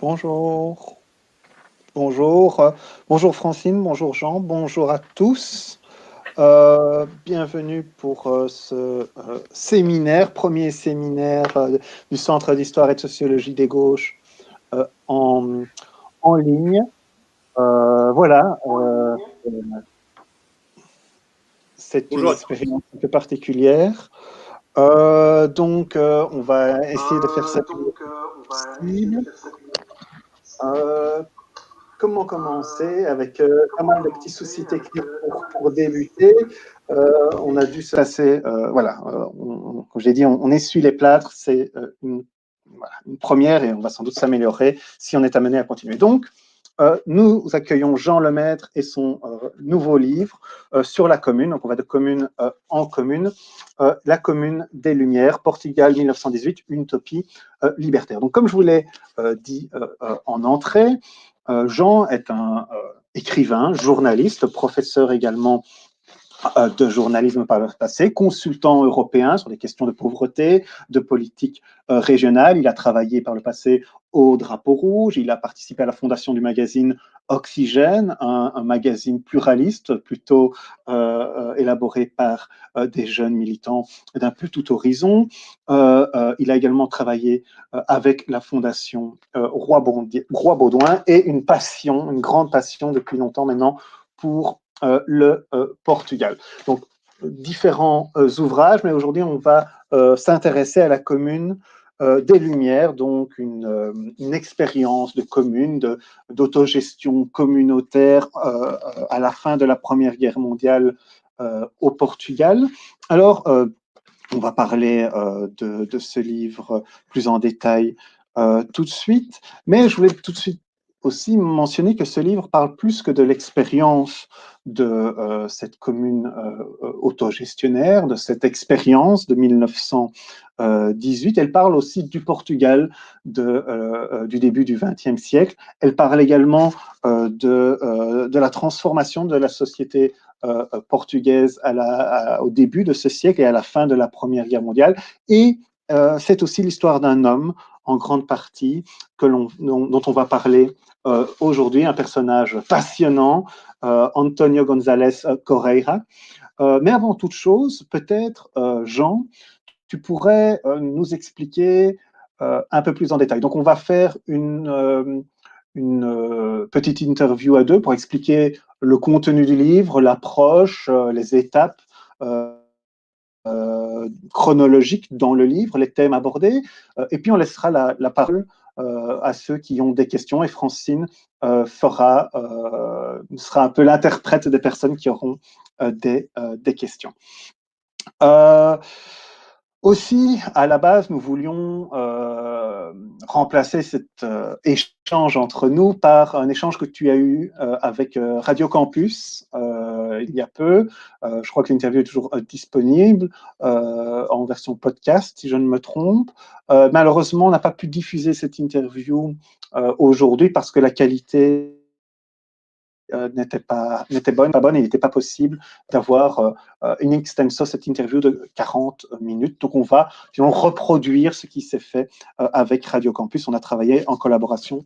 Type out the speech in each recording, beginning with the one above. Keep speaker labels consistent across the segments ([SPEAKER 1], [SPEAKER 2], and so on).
[SPEAKER 1] Bonjour, bonjour Francine, bonjour Jean, bonjour à tous. Bienvenue pour ce séminaire, premier séminaire du Centre d'Histoire et de Sociologie des Gauches en ligne. Voilà, c'est une expérience un peu particulière. On va essayer de faire ça possible. Comment commencer avec pas mal de petits soucis techniques pour débuter. On a dû se passer, voilà, comme j'ai dit, on essuie les plâtres, c'est une première et on va sans doute s'améliorer si on est amené à continuer. Donc, nous accueillons Jean Lemaître et son nouveau livre sur la commune. Donc, on va de commune en commune. La commune des Lumières, Portugal 1918, une utopie libertaire. Donc, comme je vous l'ai dit en entrée, Jean est un écrivain, journaliste, professeur également de journalisme par le passé, consultant européen sur des questions de pauvreté, de politique régionale. Il a travaillé par le passé au Drapeau Rouge, il a participé à la fondation du magazine Oxygène, un magazine pluraliste, plutôt élaboré par des jeunes militants d'un peu tout horizon. Il a également travaillé avec la fondation Roi Baudouin et une passion, une grande passion depuis longtemps maintenant pour le Portugal. Donc, différents ouvrages, mais aujourd'hui, on va s'intéresser à la commune des Lumières, donc une expérience de commune, d'autogestion communautaire à la fin de la Première Guerre mondiale au Portugal. Alors, on va parler de ce livre plus en détail tout de suite, mais je voulais tout de suite aussi mentionner que ce livre parle plus que de l'expérience de cette commune autogestionnaire, de cette expérience de 1918. Elle parle aussi du Portugal du début du XXe siècle. Elle parle également de la transformation de la société portugaise au début de ce siècle et à la fin de la Première Guerre mondiale. Et c'est aussi l'histoire d'un homme, en grande partie, dont on va parler aujourd'hui, un personnage passionnant, Antonio González Correia. Mais avant toute chose, peut-être, Jean, tu pourrais nous expliquer un peu plus en détail. Donc, on va faire une petite interview à deux pour expliquer le contenu du livre, l'approche, les étapes chronologiques dans le livre, les thèmes abordés, et puis on laissera la parole à ceux qui ont des questions, et Francine sera un peu l'interprète des personnes qui auront des questions. Aussi, à la base, nous voulions remplacer cet échange entre nous par un échange que tu as eu avec Radio Campus il y a peu. Je crois que l'interview est toujours disponible en version podcast, si je ne me trompe. Malheureusement, on n'a pas pu diffuser cette interview aujourd'hui parce que la qualité n'était pas bonne et il n'était pas possible d'avoir une extenso, cette interview de 40 minutes. Donc, on va reproduire ce qui s'est fait avec Radio Campus. On a travaillé en collaboration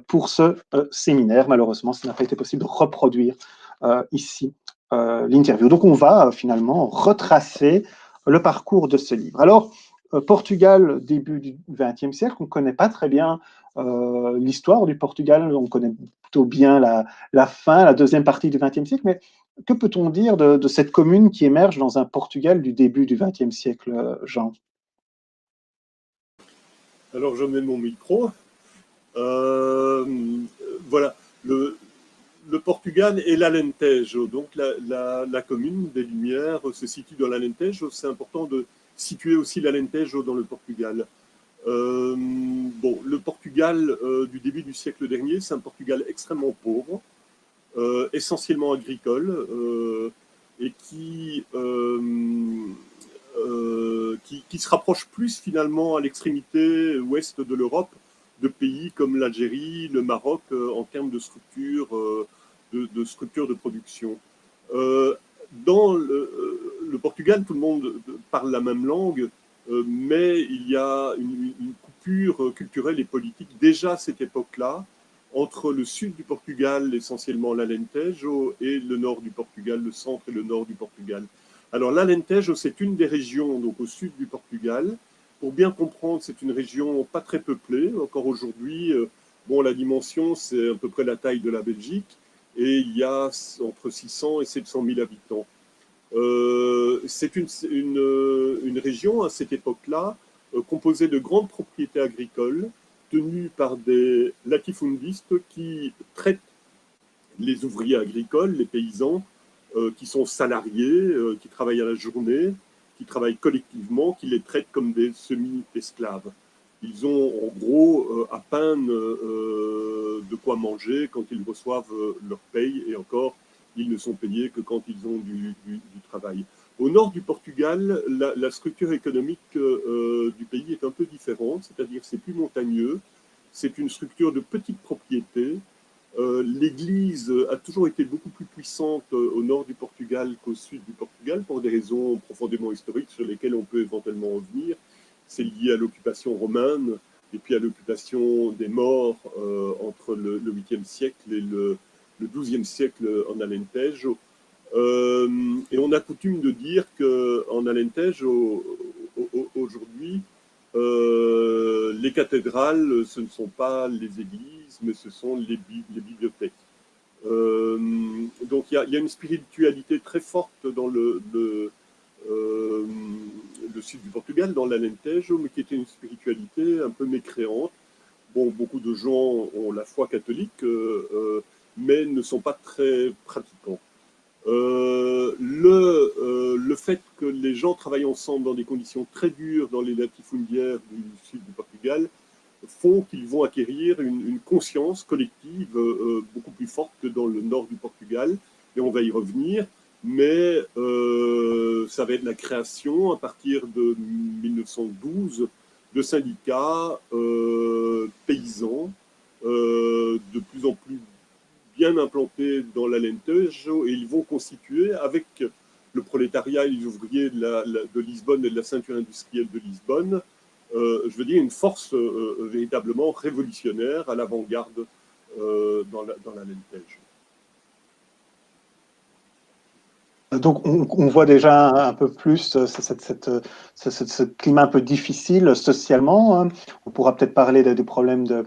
[SPEAKER 1] pour ce séminaire. Malheureusement, ça n'a pas été possible de reproduire ici l'interview. Donc, on va finalement retracer le parcours de ce livre. Alors, Portugal, début du XXe siècle, on ne connaît pas très bien l'histoire du Portugal, on connaît plutôt bien la fin, la deuxième partie du XXe siècle, mais que peut-on dire de cette commune qui émerge dans un Portugal du début du XXe siècle, Jean?
[SPEAKER 2] Alors, je mets mon micro. Voilà, le Portugal et l'Alentejo. Donc, la commune des Lumières se situe dans l'Alentejo. C'est important de situer aussi l'Alentejo dans le Portugal. Bon, le Portugal du début du siècle dernier, c'est un Portugal extrêmement pauvre, essentiellement agricole, et qui se rapproche plus finalement à l'extrémité ouest de l'Europe, de pays comme l'Algérie, le Maroc, en termes de structure de production. Dans le Portugal, tout le monde parle la même langue, mais il y a une coupe rupture culturelle et politique déjà à cette époque-là entre le sud du Portugal, essentiellement l'Alentejo, et le nord du Portugal, le centre et le nord du Portugal. Alors l'Alentejo, c'est une des régions donc au sud du Portugal. Pour bien comprendre, c'est une région pas très peuplée encore aujourd'hui. Bon, la dimension, c'est à peu près la taille de la Belgique, et il y a entre 600 et 700 000 habitants. C'est une région à cette époque-là composée de grandes propriétés agricoles tenues par des latifundistes qui traitent les ouvriers agricoles, les paysans, qui sont salariés, qui travaillent à la journée, qui travaillent collectivement, qui les traitent comme des semi-esclaves. Ils ont en gros à peine de quoi manger quand ils reçoivent leur paye, et encore, ils ne sont payés que quand ils ont du travail. Au nord du Portugal, la structure économique du pays est un peu différente, c'est-à-dire c'est plus montagneux, c'est une structure de petites propriétés. L'Église a toujours été beaucoup plus puissante au nord du Portugal qu'au sud du Portugal, pour des raisons profondément historiques sur lesquelles on peut éventuellement revenir. C'est lié à l'occupation romaine et puis à l'occupation des morts entre le 8e siècle et le 12e siècle en Alentejo. Et on a coutume de dire qu'en Alentejo, aujourd'hui, les cathédrales, ce ne sont pas les églises, mais ce sont les bibliothèques. Donc il y a une spiritualité très forte dans le sud du Portugal, dans l'Alentejo, mais qui était une spiritualité un peu mécréante. Bon, beaucoup de gens ont la foi catholique, mais ne sont pas très pratiquants. Le fait que les gens travaillent ensemble dans des conditions très dures dans les latifundiaires du sud du Portugal font qu'ils vont acquérir une conscience collective beaucoup plus forte que dans le nord du Portugal, et on va y revenir, mais ça va être la création à partir de 1912 de syndicats paysans de plus en plus bien implantés dans l'Alentejo, et ils vont constituer, avec le prolétariat et les ouvriers de Lisbonne et de la ceinture industrielle de Lisbonne, je veux dire, une force véritablement révolutionnaire à l'avant-garde dans l'Alentejo.
[SPEAKER 1] Donc, on voit déjà un peu plus ce climat un peu difficile socialement, hein. On pourra peut-être parler du problème du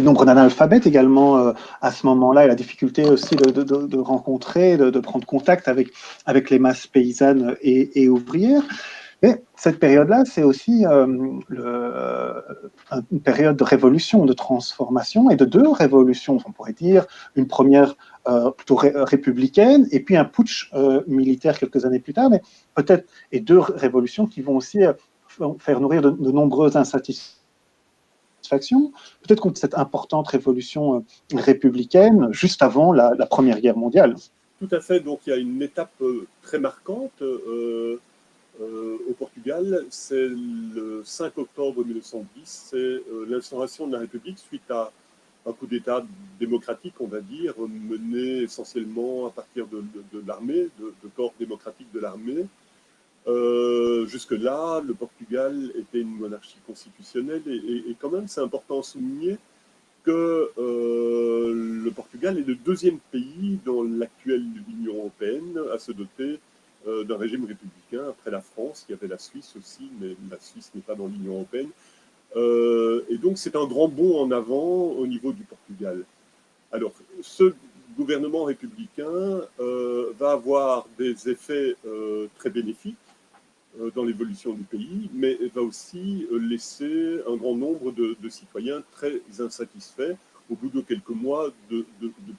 [SPEAKER 1] nombre d'analphabètes également à ce moment-là, et la difficulté aussi de rencontrer, de prendre contact avec les masses paysannes et ouvrières. Mais cette période-là, c'est aussi une période de révolution, de transformation, et de deux révolutions, on pourrait dire. Une première plutôt républicaine, et puis un putsch militaire quelques années plus tard, mais peut-être, et deux révolutions qui vont aussi faire nourrir de nombreuses insatisfactions. Peut-être contre cette importante révolution républicaine juste avant la Première Guerre mondiale.
[SPEAKER 2] Tout à fait, donc il y a une étape très marquante au Portugal, c'est le 5 octobre 1910, c'est l'instauration de la République suite à un coup d'État démocratique, on va dire, mené essentiellement à partir de l'armée, de corps démocratiques de l'armée. Jusque-là, le Portugal était une monarchie constitutionnelle, et quand même, c'est important de souligner que le Portugal est le deuxième pays dans l'actuelle Union européenne à se doter d'un régime républicain, après la France. Il y avait la Suisse aussi, mais la Suisse n'est pas dans l'Union européenne. Et donc, c'est un grand bond en avant au niveau du Portugal. Alors, ce gouvernement républicain va avoir des effets très bénéfiques dans l'évolution du pays, mais va aussi laisser un grand nombre de citoyens très insatisfaits au bout de quelques mois de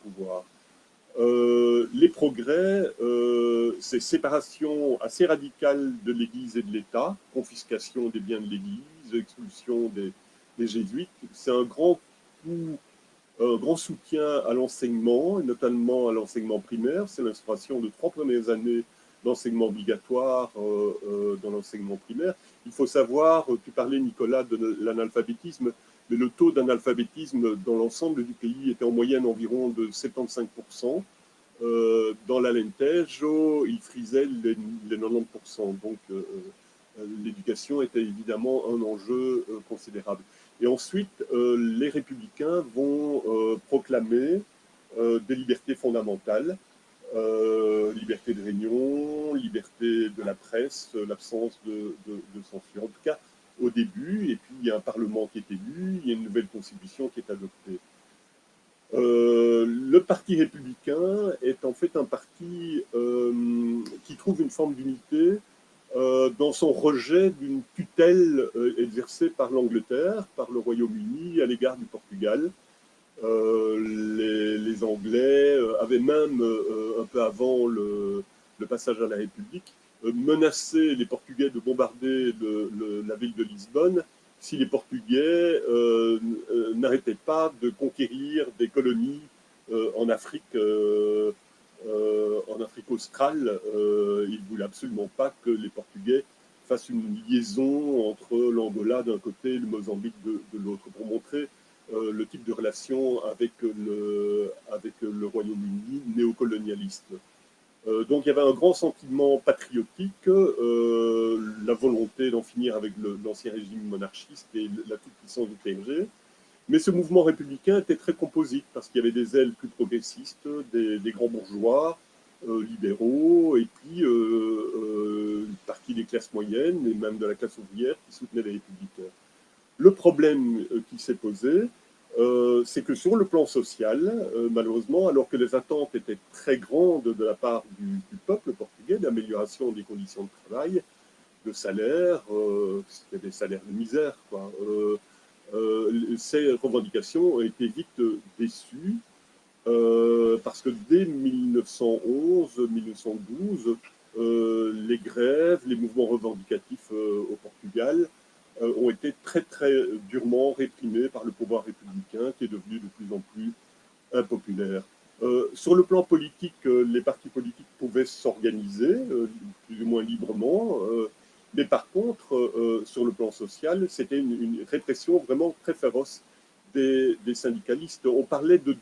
[SPEAKER 2] pouvoir. Les progrès, c'est séparation assez radicale de l'Église et de l'État, confiscation des biens de l'Église, expulsion des jésuites. C'est un grand soutien à l'enseignement, et notamment à l'enseignement primaire. C'est l'instauration de 3 premières années d'enseignement obligatoire dans l'enseignement primaire. Il faut savoir, tu parlais, Nicolas, de l'analphabétisme, mais le taux d'analphabétisme dans l'ensemble du pays était en moyenne environ de 75%. Dans l'Alentejo, il frisait les 90%. Donc, l'éducation était évidemment un enjeu considérable. Et ensuite, les républicains vont proclamer des libertés fondamentales, liberté de réunion, liberté de la presse, l'absence de censure. En tout cas, au début, et puis il y a un parlement qui est élu, il y a une nouvelle constitution qui est adoptée. Le parti républicain est en fait un parti qui trouve une forme d'unité dans son rejet d'une tutelle exercée par l'Angleterre, par le Royaume-Uni à l'égard du Portugal. Les Anglais avaient même, un peu avant le passage à la République, menacé les Portugais de bombarder la ville de Lisbonne si les Portugais n'arrêtaient pas de conquérir des colonies en Afrique australe. Ils ne voulaient absolument pas que les Portugais fassent une liaison entre l'Angola d'un côté et le Mozambique de l'autre, pour montrer le type de relation avec le Royaume-Uni néocolonialiste. Donc il y avait un grand sentiment patriotique, la volonté d'en finir avec l'ancien régime monarchiste et la toute-puissance du clergé. Mais ce mouvement républicain était très composite parce qu'il y avait des ailes plus progressistes, des grands bourgeois, libéraux, et puis une partie des classes moyennes et même de la classe ouvrière qui soutenaient les républicains. Le problème qui s'est posé, c'est que sur le plan social, malheureusement, alors que les attentes étaient très grandes de la part du peuple portugais, d'amélioration des conditions de travail, de salaire, c'était des salaires de misère, quoi. Ces revendications ont été vite déçues parce que dès 1911-1912, les grèves, les mouvements revendicatifs au Portugal ont été très très durement réprimés par le pouvoir républicain qui est devenu de plus en plus impopulaire. Sur le plan politique, les partis politiques pouvaient s'organiser plus ou moins librement, mais par contre, sur le plan social, c'était une répression vraiment très féroce des syndicalistes. On parlait de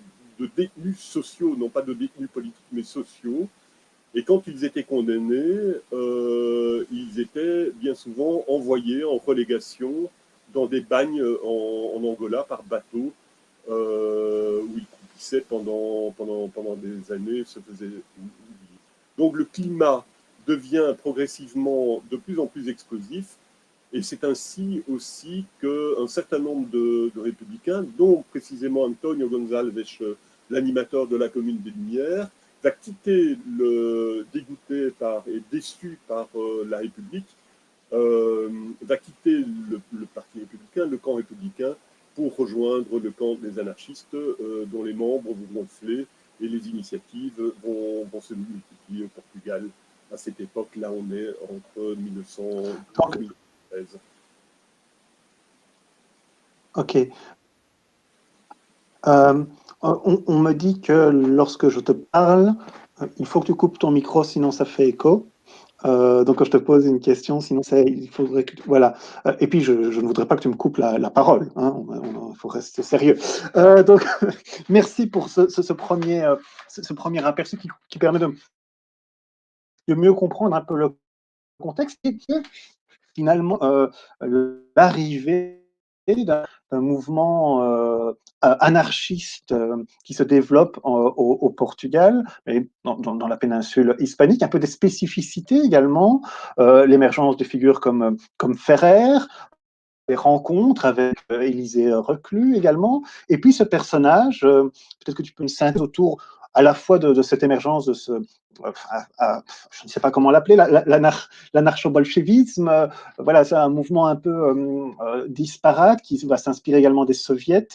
[SPEAKER 2] détenus sociaux, non pas de détenus politiques, mais sociaux. Et quand ils étaient condamnés, ils étaient bien souvent envoyés en relégation dans des bagnes en Angola par bateau, où ils coupissaient pendant des années, se faisaient oublier. Donc le climat devient progressivement de plus en plus explosif, et c'est ainsi aussi qu'un certain nombre de républicains, dont précisément Antonio Gonçalves, l'animateur de la Commune des Lumières, va quitter, dégoûté et déçu par la République, va quitter le parti républicain, le camp républicain, pour rejoindre le camp des anarchistes, dont les membres vont gonfler et les initiatives vont se multiplier au Portugal. À cette époque-là, on est entre 1900 et 2013.
[SPEAKER 1] Ok. On me dit que lorsque je te parle, il faut que tu coupes ton micro, sinon ça fait écho. Donc, quand je te pose une question, sinon il faudrait que voilà. Et puis, je ne voudrais pas que tu me coupes la parole. Hein. Il faut rester sérieux. Donc, merci pour ce premier aperçu qui permet de mieux comprendre un peu le contexte et qui est finalement l'arrivée d'un mouvement anarchiste qui se développe au Portugal et dans la péninsule hispanique, un peu des spécificités également, l'émergence de figures comme Ferrer, des rencontres avec Élisée Reclus également, et puis ce personnage, peut-être que tu peux me synthèser autour à la fois de cette émergence de ce, je ne sais pas comment l'appeler, l'anarcho-bolchevisme, voilà, c'est un mouvement un peu disparate qui va s'inspirer également des soviets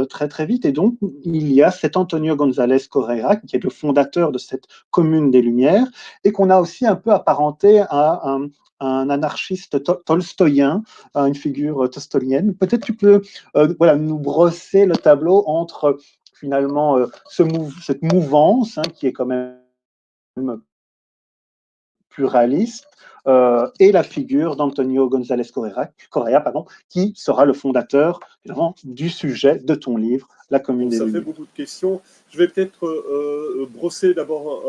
[SPEAKER 1] très très vite, et donc il y a cet Antonio González Correa qui est le fondateur de cette commune des Lumières, et qu'on a aussi un peu apparenté à un anarchiste tolstoïen, une figure tolstoïenne. Peut-être tu peux voilà, nous brosser le tableau entre finalement cette mouvance qui est quand même pluraliste et la figure d'Antonio González Correa, qui sera le fondateur du sujet de ton livre, La Commune des Lumières.
[SPEAKER 2] Ça fait beaucoup de questions. Je vais peut-être brosser d'abord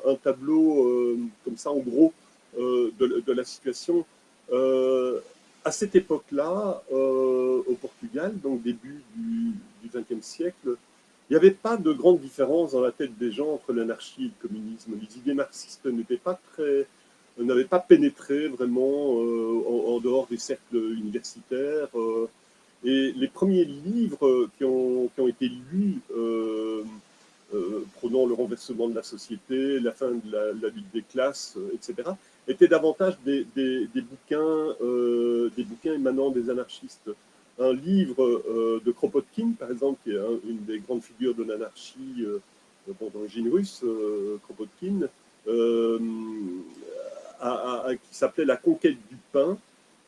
[SPEAKER 2] un tableau comme ça en gros de la situation. À cette époque-là, au Portugal, donc début du XXe siècle, il n'y avait pas de grande différence dans la tête des gens entre l'anarchie et le communisme. Les idées marxistes n'avaient pas pénétré vraiment en dehors des cercles universitaires. Et les premiers livres qui ont été lus prônant le renversement de la société, la fin de la lutte des classes, etc., étaient davantage des bouquins émanant des anarchistes. Un livre de Kropotkin, par exemple, qui est une des grandes figures de l'anarchie d'origine russe, Kropotkin, qui s'appelait La conquête du pain,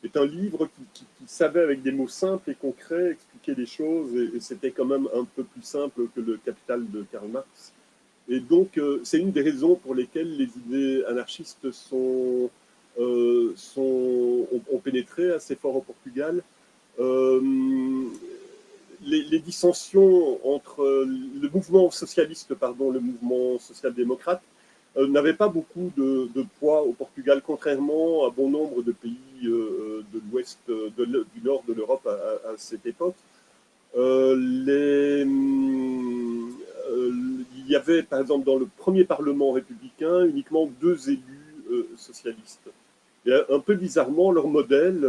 [SPEAKER 2] est un livre qui savait avec des mots simples et concrets expliquer les choses, et c'était quand même un peu plus simple que le Capital de Karl Marx. Et donc, c'est une des raisons pour lesquelles les idées anarchistes ont pénétré assez fort au Portugal. Les dissensions entre le mouvement socialiste, le mouvement social-démocrate, n'avait pas beaucoup de poids au Portugal, contrairement à bon nombre de pays de l'ouest, du nord de l'Europe à cette époque. Il y avait, par exemple, dans le premier Parlement républicain, uniquement 2 élus socialistes. Et un peu bizarrement, leur modèle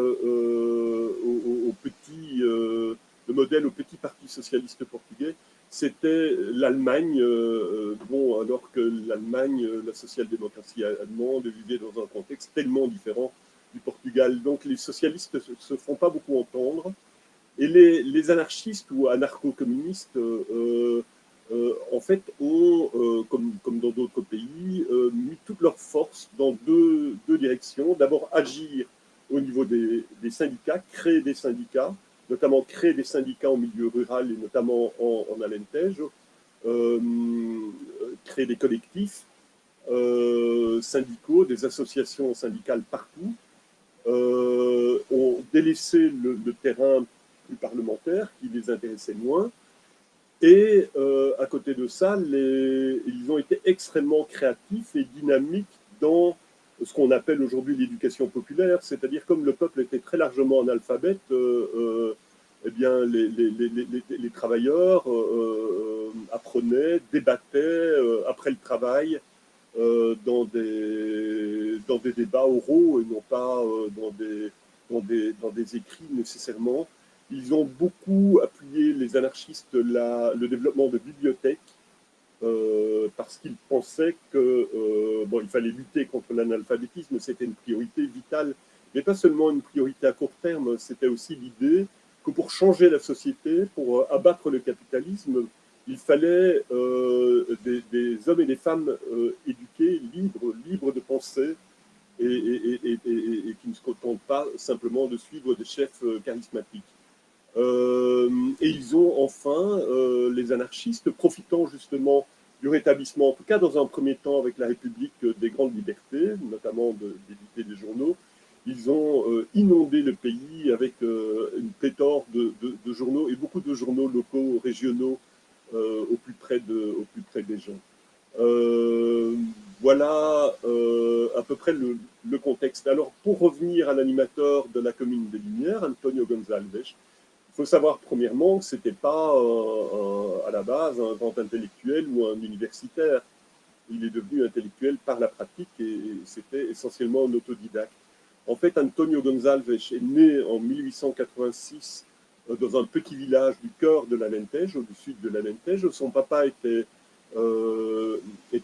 [SPEAKER 2] le modèle au petit parti socialiste portugais, c'était l'Allemagne, alors que l'Allemagne, la social-démocratie allemande, vivait dans un contexte tellement différent du Portugal. Donc les socialistes ne se font pas beaucoup entendre. Et les anarchistes ou anarcho-communistes, en fait, ont, comme dans d'autres pays, mis toute leur force dans deux directions. D'abord, agir au niveau des syndicats, créer des syndicats, notamment créer des syndicats en milieu rural et notamment en Alentejo, créer des collectifs syndicaux, des associations syndicales partout, ont délaissé le terrain plus parlementaire qui les intéressait moins. Et à côté de ça, ils ont été extrêmement créatifs et dynamiques dans ce qu'on appelle aujourd'hui l'éducation populaire, c'est-à-dire comme le peuple était très largement analphabète, eh bien les travailleurs apprenaient, débattaient après le travail dans des débats oraux et non pas dans des écrits nécessairement. Ils ont beaucoup appuyé, les anarchistes, le développement de bibliothèques parce qu'ils pensaient il fallait lutter contre l'analphabétisme, c'était une priorité vitale, mais pas seulement une priorité à court terme, c'était aussi l'idée que pour changer la société, pour abattre le capitalisme, il fallait des hommes et des femmes éduqués, libres de penser, et qui ne se contentent pas simplement de suivre des chefs charismatiques. Et ils ont enfin, les anarchistes, profitant justement du rétablissement, en tout cas dans un premier temps avec la République des grandes libertés, notamment d'éditer des journaux, ils ont inondé le pays avec une pléthore de journaux et beaucoup de journaux locaux, régionaux, au plus près des gens. Euh, voilà à peu près le contexte. Alors, pour revenir à l'animateur de la Commune des Lumières, Antonio Gonçalves, il faut savoir premièrement que ce n'était pas à la base un grand intellectuel ou un universitaire. Il est devenu intellectuel par la pratique et c'était essentiellement un autodidacte. En fait, Antonio Gonçalves est né en 1886 dans un petit village du cœur de l'Alentejo, du sud de l'Alentejo. Son papa était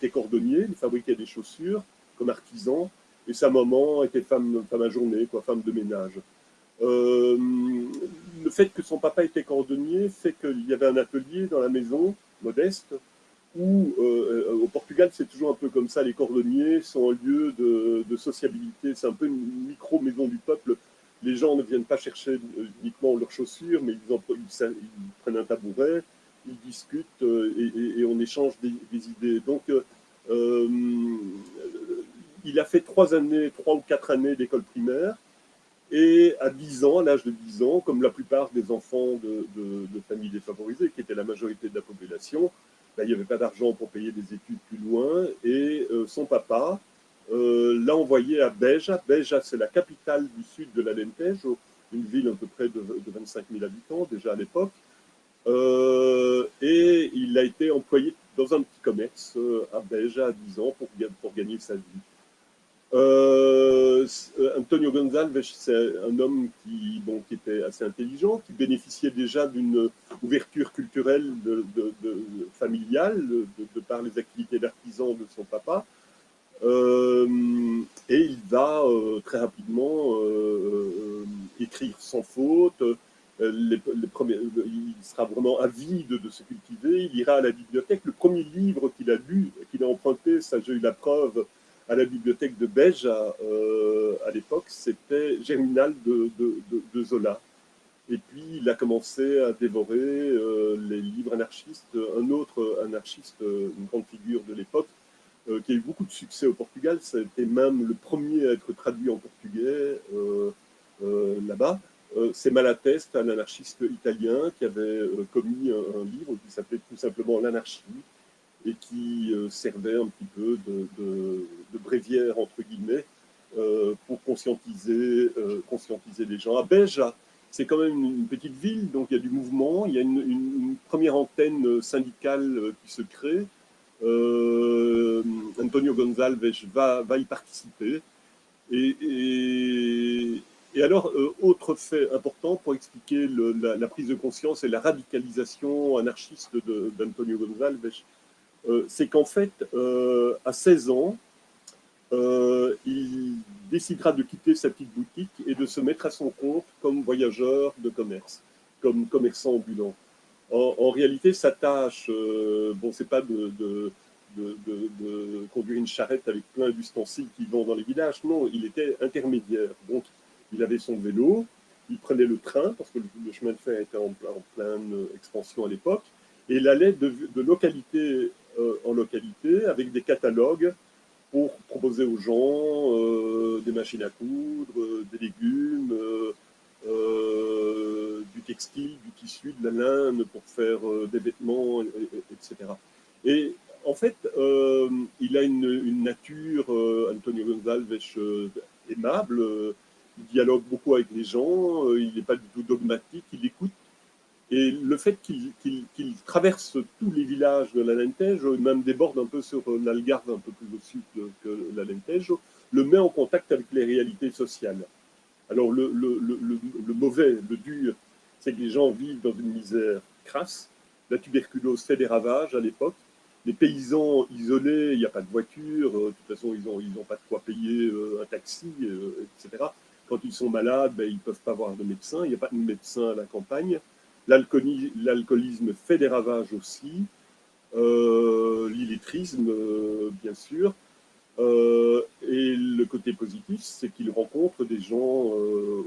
[SPEAKER 2] cordonnier, il fabriquait des chaussures comme artisan, et sa maman était femme à journée, femme de ménage. Le fait que son papa était cordonnier fait qu'il y avait un atelier dans la maison, modeste, où au Portugal c'est toujours un peu comme ça, les cordonniers sont un lieu de sociabilité, c'est un peu une micro-maison du peuple. Les gens ne viennent pas chercher uniquement leurs chaussures, mais ils prennent un tabouret, ils discutent et on échange des idées. Donc il a fait 3 ou 4 années d'école primaire. Et à 10 ans, à l'âge de 10 ans, comme la plupart des enfants de familles défavorisées, qui étaient la majorité de la population, il n'y avait pas d'argent pour payer des études plus loin. Et son papa l'a envoyé à Beja. Beja, c'est la capitale du sud de l'Alentejo, une ville à peu près de 25 000 habitants déjà à l'époque. Et il a été employé dans un petit commerce à Beja à 10 ans pour gagner sa vie. Antonio González, c'est un homme qui était assez intelligent, qui bénéficiait déjà d'une ouverture culturelle familiale de par les activités d'artisan de son papa. Et il va très rapidement écrire sans faute. Il sera vraiment avide de se cultiver. Il ira à la bibliothèque. Le premier livre qu'il a lu, qu'il a emprunté, ça j'ai eu la preuve, à la bibliothèque de Beja à l'époque, c'était Germinal de Zola. Et puis il a commencé à dévorer les livres anarchistes. Un autre anarchiste, une grande figure de l'époque, qui a eu beaucoup de succès au Portugal, ça a été même le premier à être traduit en portugais là-bas. C'est Malatesta, un anarchiste italien, qui avait commis un livre qui s'appelait tout simplement L'Anarchie, et qui servait un petit peu de bréviaire, entre guillemets, pour conscientiser les gens. À Beja, c'est quand même une petite ville, donc il y a du mouvement, il y a une première antenne syndicale qui se crée. Antonio González va y participer. Et alors, autre fait important pour expliquer la prise de conscience et la radicalisation anarchiste d'Antonio González, c'est qu'en fait, à 16 ans, il décidera de quitter sa petite boutique et de se mettre à son compte comme voyageur de commerce, comme commerçant ambulant. En réalité, sa tâche, c'est pas de conduire une charrette avec plein d'ustensiles qui vont dans les villages. Non, il était intermédiaire. Donc, il avait son vélo, il prenait le train, parce que le chemin de fer était en pleine expansion à l'époque, et il allait de localité en localité avec des catalogues pour proposer aux gens des machines à coudre, des légumes, du textile, du tissu, de la laine pour faire des vêtements, etc. Et en fait, il a une nature, Antonio González, aimable, il dialogue beaucoup avec les gens, il n'est pas du tout dogmatique, il écoute. Et le fait qu'il traverse tous les villages de l'Alentejo, même déborde un peu sur l'Algarve, un peu plus au sud que l'Alentejo, le met en contact avec les réalités sociales. Alors le mauvais, le dur, c'est que les gens vivent dans une misère crasse. La tuberculose fait des ravages à l'époque. Les paysans isolés, il n'y a pas de voiture, de toute façon ils n'ont pas de quoi payer un taxi, etc. Quand ils sont malades, ils ne peuvent pas voir de médecin, il n'y a pas de médecin à la campagne. L'alcoolisme fait des ravages aussi, l'illettrisme, bien sûr. Et le côté positif, c'est qu'il rencontre des gens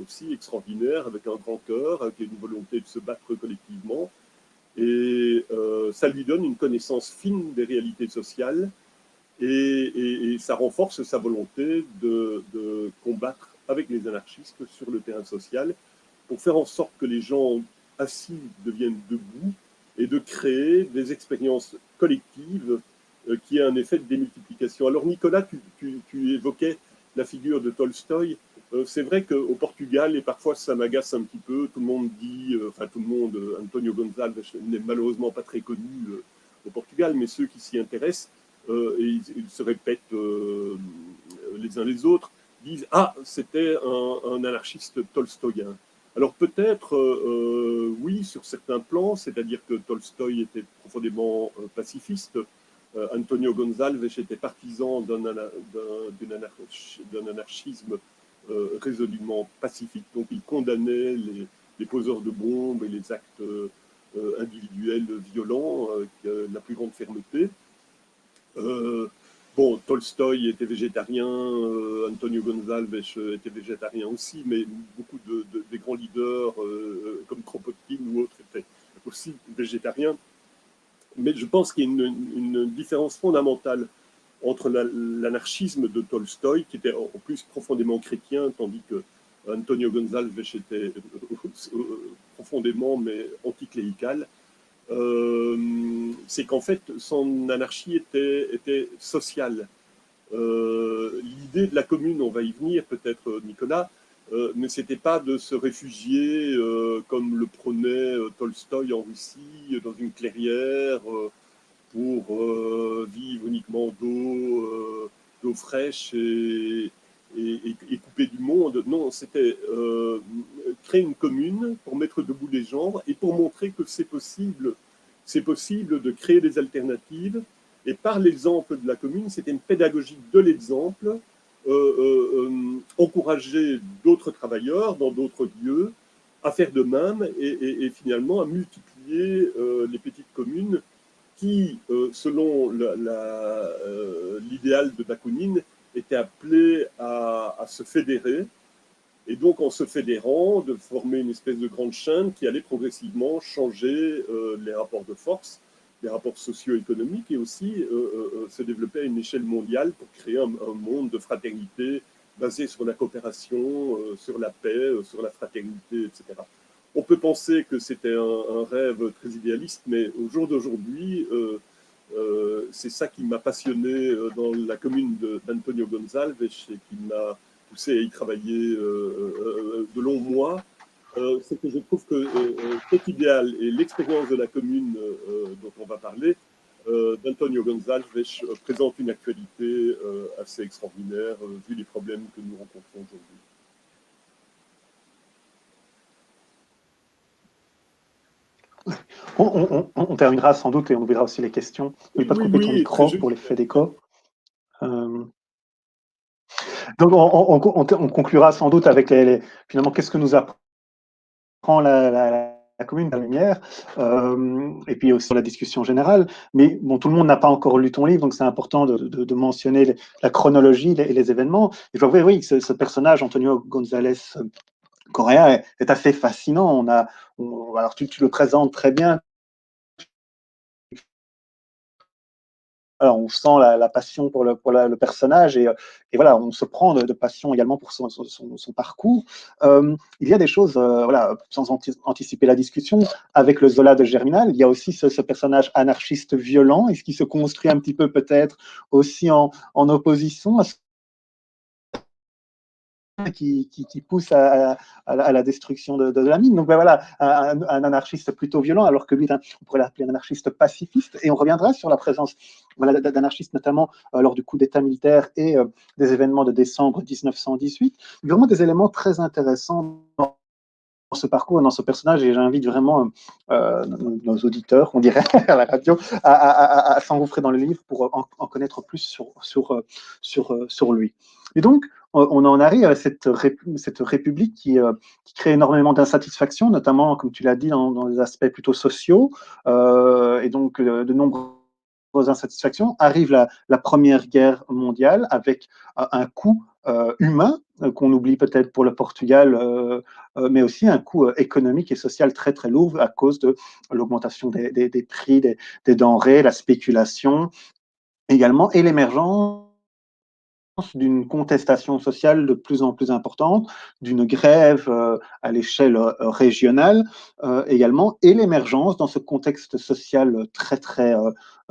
[SPEAKER 2] aussi extraordinaires, avec un grand cœur, avec une volonté de se battre collectivement. Et ça lui donne une connaissance fine des réalités sociales et ça renforce sa volonté de combattre avec les anarchistes sur le terrain social pour faire en sorte que les gens assis deviennent debout et de créer des expériences collectives qui aient un effet de démultiplication. Alors Nicolas, tu évoquais la figure de Tolstoï. C'est vrai qu'au Portugal, et parfois ça m'agace un petit peu, tout le monde dit, Antonio González n'est malheureusement pas très connu au Portugal, mais ceux qui s'y intéressent, et ils se répètent les uns les autres, disent « Ah, c'était un anarchiste tolstoïen ». Alors peut-être, oui, sur certains plans, c'est-à-dire que Tolstoï était profondément pacifiste. Antonio González était partisan d'un anarchisme résolument pacifique. Donc il condamnait les poseurs de bombes et les actes individuels violents avec la plus grande fermeté. Tolstoï était végétarien, Antonio González était végétarien aussi, mais beaucoup des grands leaders comme Kropotkin ou autres étaient aussi végétariens. Mais je pense qu'il y a une différence fondamentale entre l'anarchisme de Tolstoï, qui était en plus profondément chrétien, tandis que Antonio González était profondément mais anticlérical. C'est qu'en fait, son anarchie était sociale. l'idée de la commune, on va y venir peut-être, Nicolas, mais ce n'était pas de se réfugier, comme le prônait Tolstoï en Russie, dans une clairière pour vivre uniquement d'eau fraîche et coupée du monde. Non, c'était créer une commune pour mettre debout les gens et pour montrer que c'est possible de créer des alternatives. Et par l'exemple de la commune, c'était une pédagogie de l'exemple, encourager d'autres travailleurs dans d'autres lieux à faire de même et finalement à multiplier les petites communes qui, selon l'idéal de Bakounine, était appelée à se fédérer. Et donc, en se fédérant, de former une espèce de grande chaîne qui allait progressivement changer les rapports de force, les rapports socio-économiques, et aussi se développer à une échelle mondiale pour créer un monde de fraternité basé sur la coopération, sur la paix, sur la fraternité, etc. On peut penser que c'était un rêve très idéaliste, mais au jour d'aujourd'hui, c'est ça qui m'a passionné dans la commune d'Antonio Gonzalez et qui m'a poussé à y travailler de longs mois. C'est que je trouve que cet idéal et l'expérience de la commune dont on va parler, d'Antonio Gonzalez, présente une actualité assez extraordinaire vu les problèmes que nous rencontrons aujourd'hui.
[SPEAKER 1] On terminera sans doute et on ouvrira aussi les questions. N'oublie pas de couper ton
[SPEAKER 2] Oui, très
[SPEAKER 1] micro
[SPEAKER 2] juste.
[SPEAKER 1] pour l'effet d'écho. Donc, on conclura sans doute avec finalement qu'est-ce que nous apprend la commune de la lumière, et puis aussi la discussion générale. Mais bon, tout le monde n'a pas encore lu ton livre, donc c'est important de mentionner la chronologie et les événements. Et je vois, oui, oui, ce personnage, Antonio González Correa, est assez fascinant. Alors, tu le présentes très bien. Alors, on sent la passion pour le personnage et voilà, on se prend de passion également pour son parcours. Il y a des choses, voilà, sans anticiper la discussion, avec le Zola de Germinal, il y a aussi ce personnage anarchiste violent, et ce qui se construit un petit peu peut-être aussi en opposition à qui pousse à la destruction de la mine. Donc ben voilà, un anarchiste plutôt violent, alors que lui, on pourrait l'appeler un anarchiste pacifiste. Et on reviendra sur la présence voilà, d'anarchistes, notamment lors du coup d'État militaire et des événements de décembre 1918. Vraiment des éléments très intéressants dans ce parcours et dans ce personnage, et j'invite vraiment nos auditeurs, on dirait à la radio, à s'engouffrer dans le livre pour en connaître plus sur lui. Et donc, on en arrive à cette république qui crée énormément d'insatisfaction, notamment, comme tu l'as dit, dans les aspects plutôt sociaux, et donc de nombreuses insatisfactions. Arrive la Première Guerre mondiale avec un coût humain qu'on oublie peut-être pour le Portugal, mais aussi un coût économique et social très très lourd à cause de l'augmentation des prix des denrées, la spéculation également, et l'émergence d'une contestation sociale de plus en plus importante, d'une grève à l'échelle régionale également, et l'émergence dans ce contexte social très très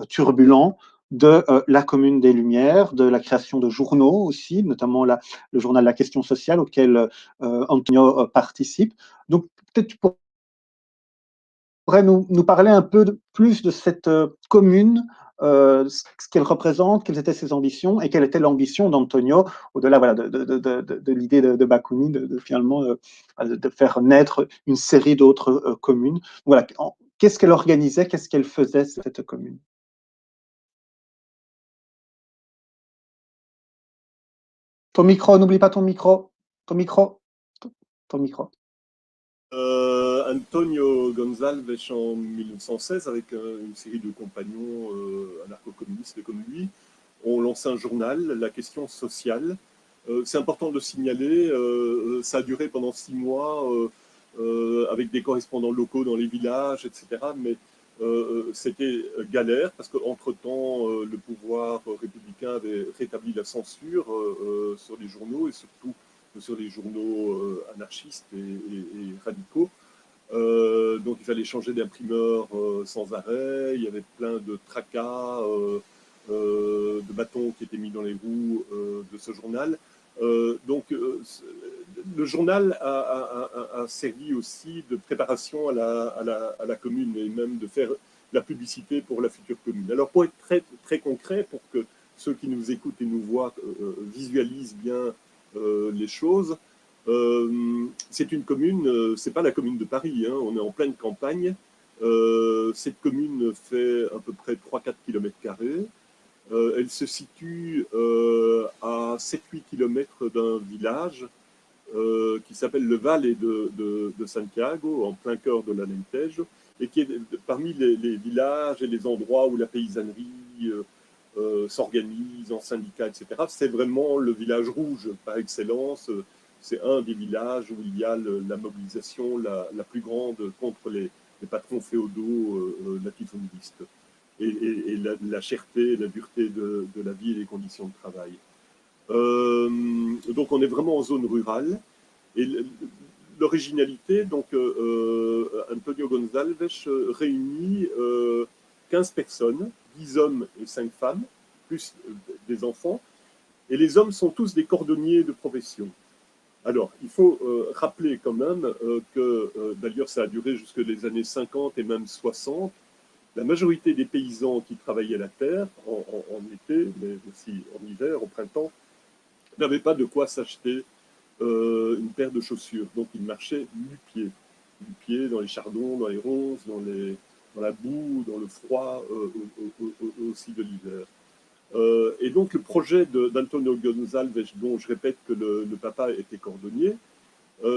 [SPEAKER 1] turbulent de la Commune des Lumières, de la création de journaux aussi, notamment le journal La Question sociale auquel Antonio participe. Donc peut-être tu pourrais nous parler un peu plus de cette commune, ce qu'elle représente, quelles étaient ses ambitions et quelle était l'ambition d'Antonio, au-delà voilà, de l'idée de Bakounine, finalement de faire naître une série d'autres communes. Voilà, qu'est-ce qu'elle organisait, qu'est-ce qu'elle faisait, cette commune? Ton micro, n'oublie pas ton micro. Ton micro. Ton micro.
[SPEAKER 2] Antonio González en 1916, avec une série de compagnons anarcho-communistes comme lui, ont lancé un journal, La Question sociale. C'est important de signaler, ça a duré pendant 6 mois avec des correspondants locaux dans les villages, etc. Mais c'était galère parce qu'entre-temps, le pouvoir républicain avait rétabli la censure sur les journaux et surtout sur les journaux anarchistes et radicaux. Donc il fallait changer d'imprimeur sans arrêt, il y avait plein de tracas de bâtons qui étaient mis dans les roues de ce journal. Donc, le journal a servi aussi de préparation à la commune et même de faire la publicité pour la future commune. Alors, pour être très, très concret, pour que ceux qui nous écoutent et nous voient visualisent bien les choses, c'est une commune, c'est pas la commune de Paris, hein, on est en pleine campagne. Cette commune fait à peu près 3-4 km². Elle se situe à 7-8 km d'un village qui s'appelle le Valle de Santiago, en plein cœur de l'Alentejo, et qui est parmi les villages et les endroits où la paysannerie s'organise en syndicats, etc. C'est vraiment le village rouge par excellence. C'est un des villages où il y a la mobilisation la plus grande contre les patrons féodaux latifundistes et la cherté, la dureté de la vie et les conditions de travail. Donc on est vraiment en zone rurale. Et l'originalité, donc Antonio González réunit 15 personnes, 10 hommes et 5 femmes, plus des enfants. Et les hommes sont tous des cordonniers de profession. Alors, il faut rappeler quand même que, d'ailleurs, ça a duré jusque les années 50 et même 60. La majorité des paysans qui travaillaient la terre en été, mais aussi en hiver, au printemps, n'avaient pas de quoi s'acheter une paire de chaussures. Donc, ils marchaient nu-pieds dans les chardons, dans les ronces, dans la boue, dans le froid aussi de l'hiver. Et donc, le projet d'Antonio González, dont je répète que le papa était cordonnier,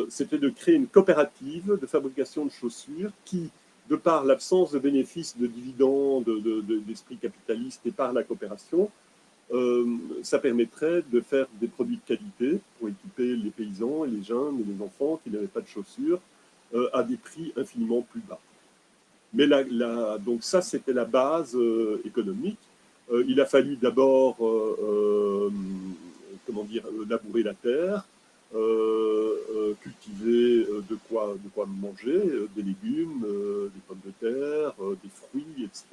[SPEAKER 2] c'était de créer une coopérative de fabrication de chaussures qui, de par l'absence de bénéfices de dividendes, d'esprit capitaliste et par la coopération, ça permettrait de faire des produits de qualité pour équiper les paysans et les jeunes et les enfants qui n'avaient pas de chaussures à des prix infiniment plus bas. Mais donc ça, c'était la base économique. Il a fallu d'abord labourer la terre, cultiver de quoi manger, des légumes, des pommes de terre, des fruits, etc.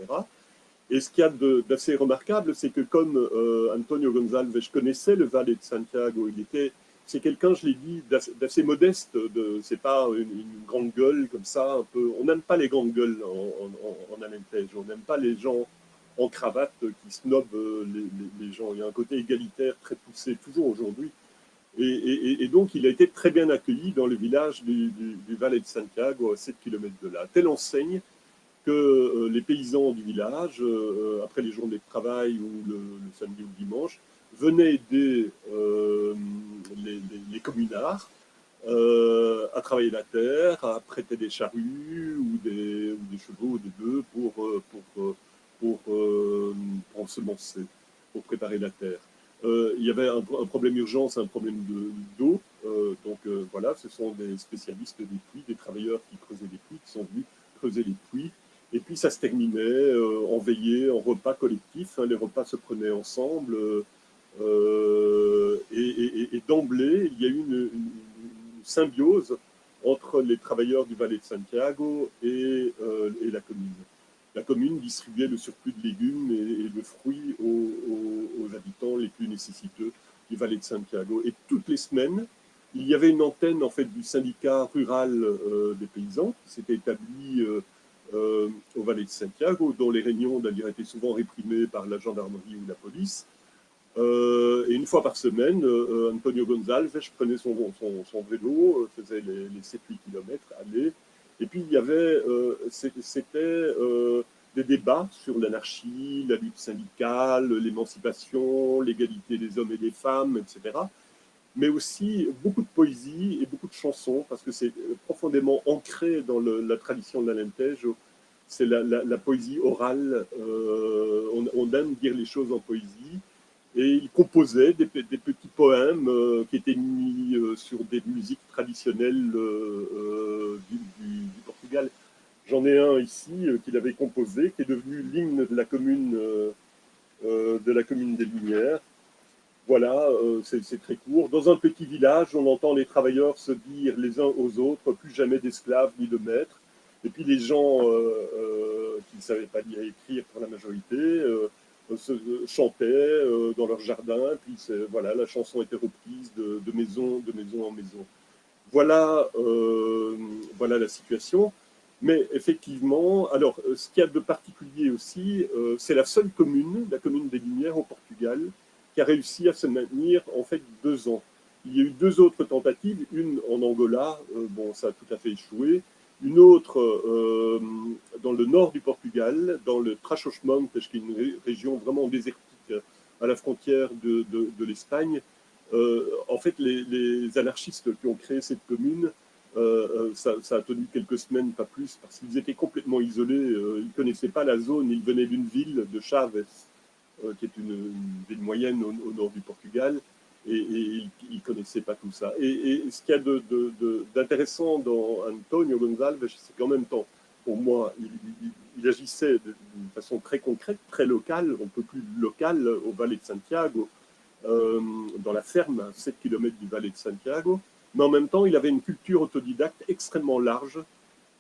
[SPEAKER 2] Et ce qu'il y a d'assez remarquable, c'est que comme Antonio González connaissait le Valle de Santiago, c'est quelqu'un, je l'ai dit, d'assez modeste. C'est pas une grande gueule comme ça. Un peu. On n'aime pas les grandes gueules en Alentejo. On n'aime pas les gens en cravate qui snobent les gens. Il y a un côté égalitaire très poussé, toujours aujourd'hui. Et donc, il a été très bien accueilli dans le village du Valle de Santiago, à 7 km de là. Telle enseigne que les paysans du village, après les journées de travail ou le samedi ou le dimanche, venaient aider les communards à travailler la terre, à prêter des charrues ou des chevaux ou des bœufs pour ensemencer, pour préparer la terre. Il y avait un problème urgent, c'est un problème d'eau. Donc voilà, ce sont des spécialistes des puits, des travailleurs qui creusaient des puits, qui sont venus creuser les puits. Et puis ça se terminait en veillée, en repas collectif. Hein, les repas se prenaient ensemble. Et d'emblée, il y a eu une symbiose entre les travailleurs du Valle de Santiago et la commune. La commune distribuait le surplus de légumes et de fruits aux habitants les plus nécessiteux du Valle de Santiago. Et toutes les semaines, il y avait une antenne en fait, du syndicat rural des paysans qui s'était établi au Valle de Santiago, dont les réunions d'ailleurs étaient souvent réprimées par la gendarmerie ou la police. Et une fois par semaine, Antonio González prenait son vélo, faisait les 7-8 km, allait. Et puis il y avait, c'était des débats sur l'anarchie, la lutte syndicale, l'émancipation, l'égalité des hommes et des femmes, etc. Mais aussi beaucoup de poésie et beaucoup de chansons, parce que c'est profondément ancré dans la tradition de l'Alentejo. C'est la poésie orale. On aime dire les choses en poésie. Et il composait des petits poèmes qui étaient mis sur des musiques traditionnelles du Portugal. J'en ai un ici qu'il avait composé, qui est devenu l'hymne de la commune des Lumières. Voilà, c'est très court. Dans un petit village, on entend les travailleurs se dire les uns aux autres, plus jamais d'esclaves ni de maîtres. Et puis les gens qui ne savaient pas lire et écrire pour la majorité chantaient dans leur jardin, puis voilà, la chanson était reprise de maison en maison. Voilà, voilà la situation. Mais effectivement, alors, ce qu'il y a de particulier aussi, c'est la seule commune, la commune des Lumières au Portugal, qui a réussi à se maintenir en fait 2 ans. Il y a eu 2 autres tentatives, une en Angola, bon, ça a tout à fait échoué, une autre dans le nord du Portugal, dans le Trás-os-Montes, qui est une région vraiment désertique à la frontière de l'Espagne. En fait, les anarchistes qui ont créé cette commune, ça a tenu quelques semaines, pas plus, parce qu'ils étaient complètement isolés. Ils ne connaissaient pas la zone. Ils venaient d'une ville de Chaves, qui est une ville moyenne au nord du Portugal, et ils ne connaissaient pas tout ça. Et ce qu'il y a d'intéressant dans Antonio Gonçalves, c'est qu'en même temps, pour moi, il agissait d'une façon très concrète, très locale, on ne peut plus local, au Valle de Santiago, dans la ferme à 7 km du Valle de Santiago, mais en même temps, il avait une culture autodidacte extrêmement large.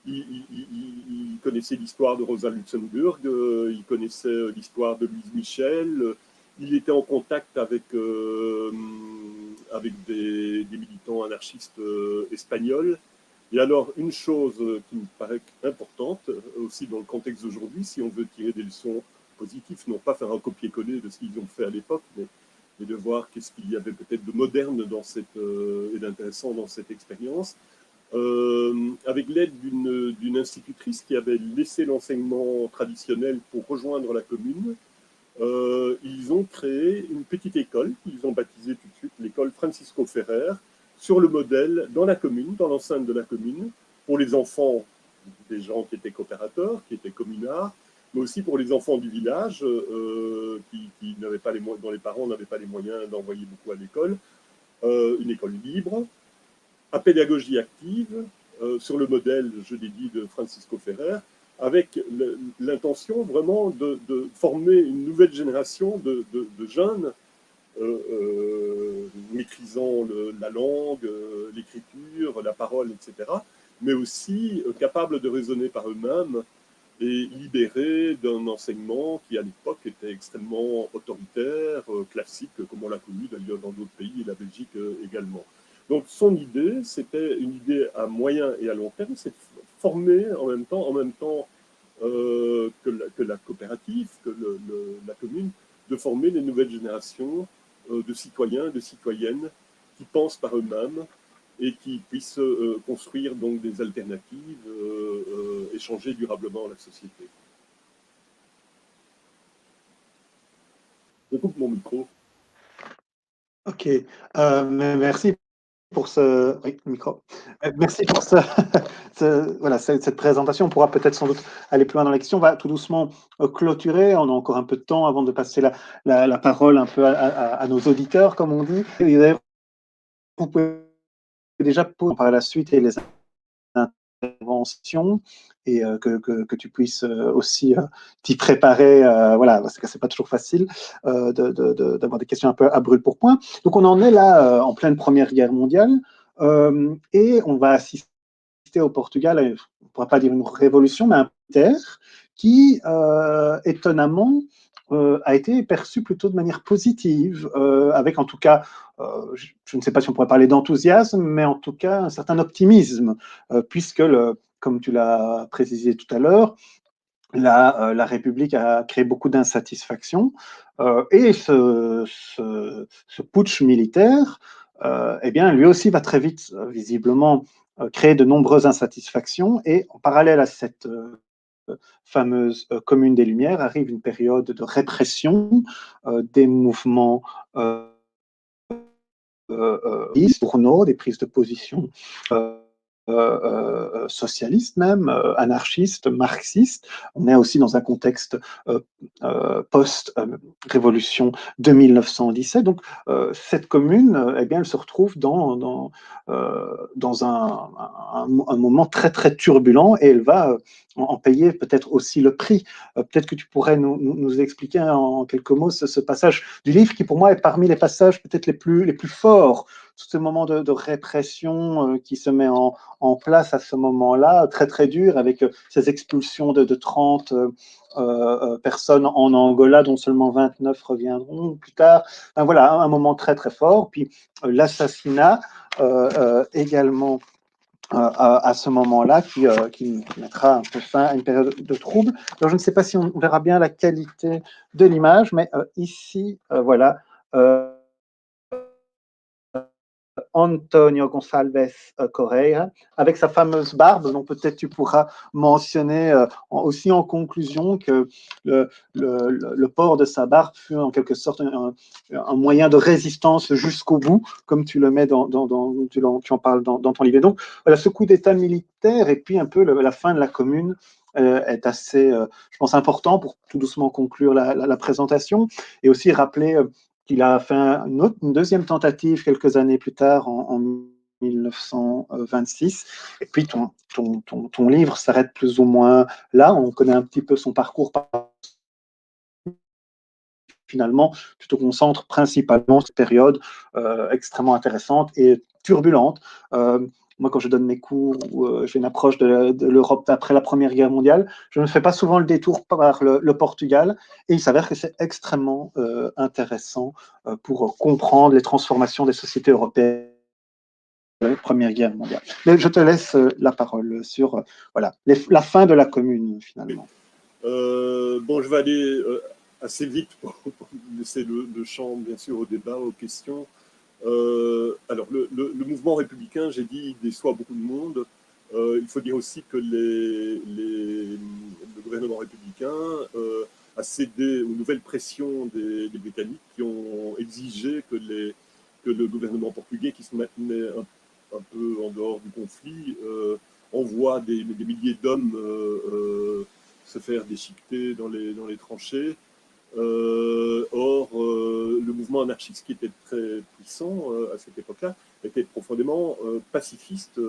[SPEAKER 2] Il connaissait l'histoire de Rosa Luxemburg, il connaissait l'histoire de Louise Michel, il était en contact avec des militants anarchistes espagnols. Et alors, une chose qui me paraît importante, aussi dans le contexte d'aujourd'hui, si on veut tirer des leçons positives, non pas faire un copier-coller de ce qu'ils ont fait à l'époque, mais et de voir qu'est-ce qu'il y avait peut-être de moderne et d'intéressant dans cette expérience, avec l'aide d'une institutrice qui avait laissé l'enseignement traditionnel pour rejoindre la commune. Ils ont créé une petite école qu'ils ont baptisée tout de suite l'école Francisco Ferrer, sur le modèle dans la commune, dans l'enceinte de la commune, pour les enfants des gens qui étaient coopérateurs, qui étaient communards, mais aussi pour les enfants du village qui n'avaient pas dont les parents n'avaient pas les moyens d'envoyer beaucoup à l'école, une école libre, à pédagogie active, sur le modèle, je l'ai dit, de Francisco Ferrer, avec l'intention vraiment de former une nouvelle génération de jeunes maîtrisant la langue, l'écriture, la parole, etc., mais aussi capables de raisonner par eux-mêmes et libérés d'un enseignement qui, à l'époque, était extrêmement autoritaire, classique, comme on l'a connu d'ailleurs dans d'autres pays, et la Belgique également. Donc son idée, c'était une idée à moyen et à long terme, c'est de former en même temps que la coopérative, que la commune, de former les nouvelles générations de citoyens, de citoyennes qui pensent par eux-mêmes et qui puissent construire donc des alternatives et changer durablement la société. Je coupe mon micro.
[SPEAKER 1] Ok, merci pour ce... Oui, le micro. Merci pour voilà, cette présentation. On pourra peut-être sans doute aller plus loin dans la question. On va tout doucement clôturer. On a encore un peu de temps avant de passer la parole un peu à nos auditeurs, comme on dit. Et d'ailleurs, vous pouvez déjà par la suite et les interventions et que tu puisses aussi t'y préparer, voilà, parce que c'est pas toujours facile d'avoir des questions un peu à brûle pour point. Donc on en est là en pleine Première Guerre mondiale et on va assister au Portugal, on ne pourra pas dire une révolution, mais un terre qui étonnamment a été perçu plutôt de manière positive, avec en tout cas, je ne sais pas si on pourrait parler d'enthousiasme, mais en tout cas un certain optimisme, puisque, comme tu l'as précisé tout à l'heure, la République a créé beaucoup d'insatisfaction et ce putsch militaire, eh bien, lui aussi va très vite, visiblement, créer de nombreuses insatisfactions et en parallèle à cette fameuse Commune des Lumières, arrive une période de répression des mouvements journaux, des prises de position socialistes même, anarchistes, marxistes. On est aussi dans un contexte post-révolution de 1917. Donc, cette commune, eh bien, elle se retrouve dans un moment très, très turbulent et elle va en payer peut-être aussi le prix. Peut-être que tu pourrais nous expliquer en quelques mots ce passage du livre qui, pour moi, est parmi les passages peut-être les plus forts ce moment de répression qui se met en place à ce moment-là, très très dur, avec ces expulsions de 30 personnes en Angola, dont seulement 29 reviendront plus tard. Enfin, voilà, un moment très très fort. Puis l'assassinat également à ce moment-là, qui mettra un peu fin à une période de trouble. Alors, je ne sais pas si on verra bien la qualité de l'image, mais ici, voilà, Antonio Gonçalves Correa, avec sa fameuse barbe, dont peut-être tu pourras mentionner aussi en conclusion que le port de sa barbe fut en quelque sorte un moyen de résistance jusqu'au bout, comme tu le mets tu en parles dans ton livre. Et donc, voilà, ce coup d'État militaire et puis un peu la fin de la Commune est assez, je pense, important pour tout doucement conclure la présentation, et aussi rappeler qu'il a fait une deuxième tentative quelques années plus tard, en 1926. Et puis ton livre s'arrête plus ou moins là. On connaît un petit peu son parcours. Finalement, tu te concentres principalement sur cette période extrêmement intéressante et turbulente. Moi, quand je donne mes cours, j'ai une approche de l'Europe après la Première Guerre mondiale, je ne fais pas souvent le détour par le Portugal, et il s'avère que c'est extrêmement intéressant pour comprendre les transformations des sociétés européennes de la Première Guerre mondiale. Mais je te laisse la parole sur voilà, la fin de la Commune, finalement.
[SPEAKER 2] Bon, je vais aller assez vite pour laisser le champ, bien sûr, au débat, aux questions. Alors, le mouvement républicain, j'ai dit, déçoit beaucoup de monde. Il faut dire aussi que le gouvernement républicain a cédé aux nouvelles pressions des Britanniques, qui ont exigé que le gouvernement portugais, qui se maintenait un peu en dehors du conflit, envoie des milliers d'hommes se faire déchiqueter dans les tranchées. Or, le mouvement anarchiste, qui était très puissant à cette époque-là, était profondément pacifiste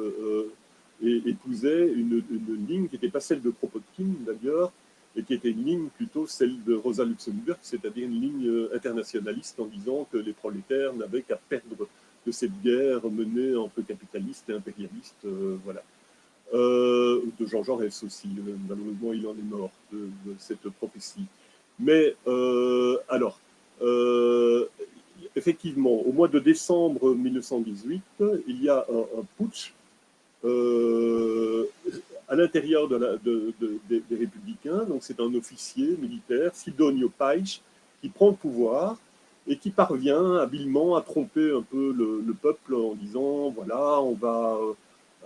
[SPEAKER 2] et épousait une ligne qui n'était pas celle de Kropotkin d'ailleurs, et qui était une ligne plutôt celle de Rosa Luxemburg, c'est-à-dire une ligne internationaliste, en disant que les prolétaires n'avaient qu'à perdre de cette guerre menée entre capitalistes et impérialistes. Voilà. De Jean Jaurès aussi, malheureusement il en est mort de cette prophétie. Mais alors, effectivement, au mois de décembre 1918, il y a un putsch à l'intérieur des Républicains. Donc c'est un officier militaire, Sidonio Paes, qui prend le pouvoir et qui parvient habilement à tromper un peu le peuple en disant, voilà, on va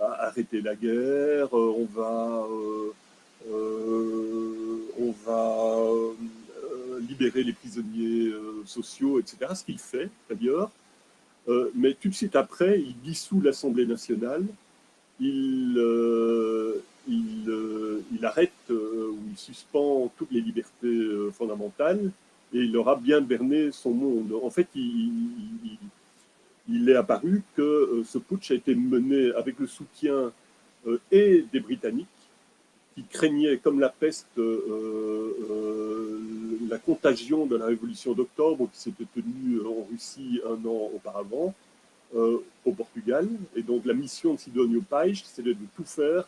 [SPEAKER 2] arrêter la guerre, on va libérer les prisonniers sociaux, etc. Ce qu'il fait d'ailleurs. Mais tout de suite après, il dissout l'Assemblée nationale, il arrête ou il suspend toutes les libertés fondamentales, et il aura bien berné son monde. En fait, il est apparu que ce putsch a été mené avec le soutien et des Britanniques, qui craignaient comme la peste la contagion de la révolution d'octobre qui s'était tenue en Russie un an auparavant, au Portugal. Et donc la mission de Sidonio Paes, c'était de tout faire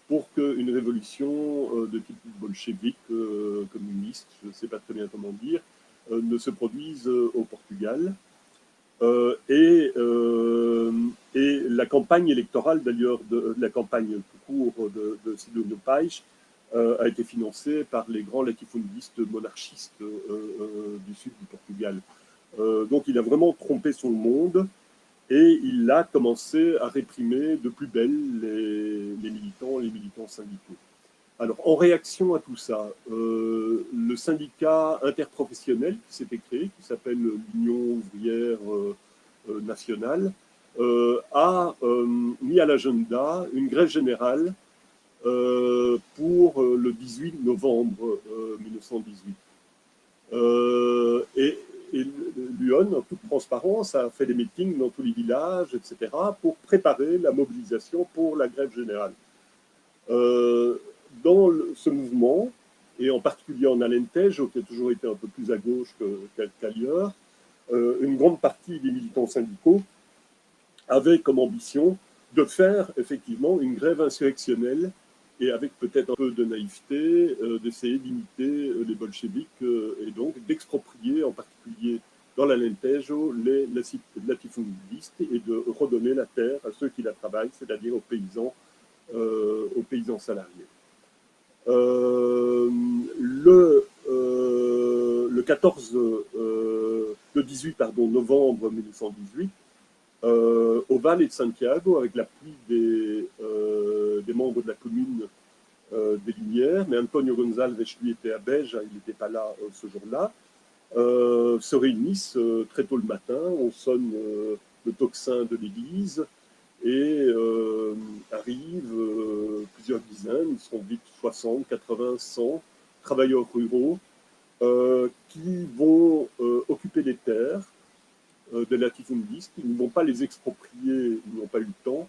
[SPEAKER 2] pour qu'une révolution de type bolchevique, communiste, je ne sais pas très bien comment dire, ne se produise au Portugal. Et la campagne électorale, d'ailleurs, la campagne tout court de Sidonio Paes a été financée par les grands latifundistes monarchistes du sud du Portugal. Donc il a vraiment trompé son monde, et il a commencé à réprimer de plus belle les militants syndicaux. Alors, en réaction à tout ça, le syndicat interprofessionnel qui s'était créé, qui s'appelle l'Union ouvrière nationale, a mis à l'agenda une grève générale pour le 18 novembre 1918. Et l'UON, en toute transparence, a fait des meetings dans tous les villages, etc., pour préparer la mobilisation pour la grève générale. Dans ce mouvement, et en particulier en Alentejo, qui a toujours été un peu plus à gauche qu'ailleurs, une grande partie des militants syndicaux avait comme ambition de faire effectivement une grève insurrectionnelle et avec peut-être un peu de naïveté, d'essayer d'imiter les bolcheviks et donc d'exproprier en particulier dans l'Alentejo les latifundistes et de redonner la terre à ceux qui la travaillent, c'est-à-dire aux paysans salariés. Le 18 novembre 1918, au Valle de Santiago, avec l'appui des membres de la commune des Lumières, mais Antonio González, lui, était à Beja, il n'était pas là ce jour-là, se réunissent très tôt le matin, on sonne le tocsin de l'église, et arrivent plusieurs dizaines, ils seront vite 60, 80, 100 travailleurs ruraux qui vont occuper les terres des latifundistes. Ils ne vont pas les exproprier, ils n'ont pas eu le temps,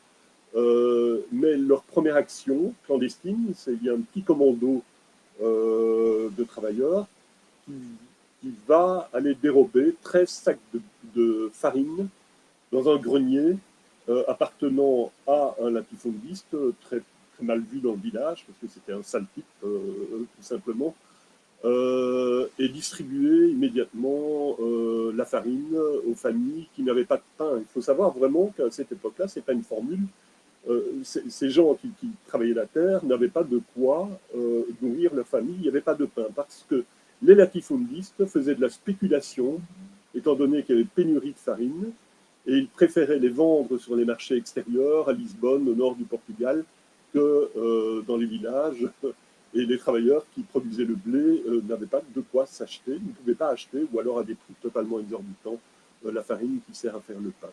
[SPEAKER 2] mais leur première action clandestine, c'est qu'il y a un petit commando de travailleurs qui va aller dérober 13 sacs de farine dans un grenier appartenant à un latifundiste très, très mal vu dans le village, parce que c'était un sale type, tout simplement, et distribuer immédiatement la farine aux familles qui n'avaient pas de pain. Il faut savoir vraiment qu'à cette époque-là, ce n'est pas une formule. Ces gens qui travaillaient la terre n'avaient pas de quoi nourrir leur famille, il n'y avait pas de pain, parce que les latifundistes faisaient de la spéculation, étant donné qu'il y avait pénurie de farine, et ils préféraient les vendre sur les marchés extérieurs, à Lisbonne, au nord du Portugal, que dans les villages. Et les travailleurs qui produisaient le blé n'avaient pas de quoi s'acheter, ne pouvaient pas acheter, ou alors à des prix totalement exorbitants, la farine qui sert à faire le pain.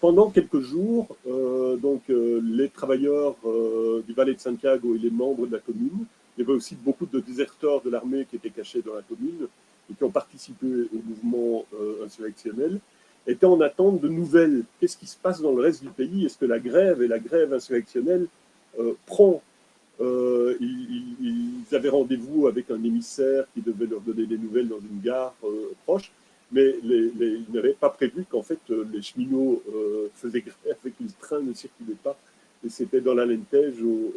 [SPEAKER 2] Pendant quelques jours, les travailleurs du Valle de Santiago et les membres de la commune, il y avait aussi beaucoup de déserteurs de l'armée qui étaient cachés dans la commune et qui ont participé au mouvement insurrectionnel, étaient en attente de nouvelles. Qu'est-ce qui se passe dans le reste du pays? Est-ce que la grève et la grève insurrectionnelle prend ils avaient rendez-vous avec un émissaire qui devait leur donner des nouvelles dans une gare proche, mais ils n'avaient pas prévu qu'en fait les cheminots faisaient grève et que les trains ne circulaient pas. Et c'était dans l'Alentejo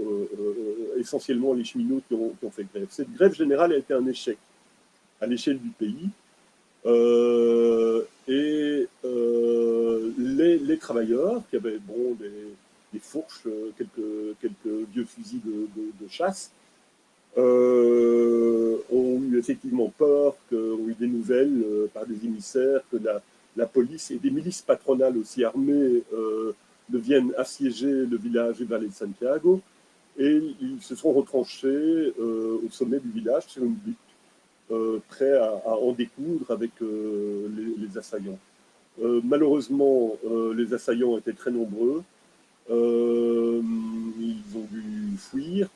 [SPEAKER 2] essentiellement les cheminots qui ont fait grève. Cette grève générale a été un échec à l'échelle du pays. Les travailleurs qui avaient des fourches, quelques vieux fusils de chasse, ont eu effectivement peur, ont eu des nouvelles par des émissaires que la police et des milices patronales aussi armées viennent assiéger le village du Valle de Santiago, et ils se sont retranchés au sommet du village sur une butte, prêts à en découdre avec les assaillants. Malheureusement, les assaillants étaient très nombreux. Ils ont dû fuir.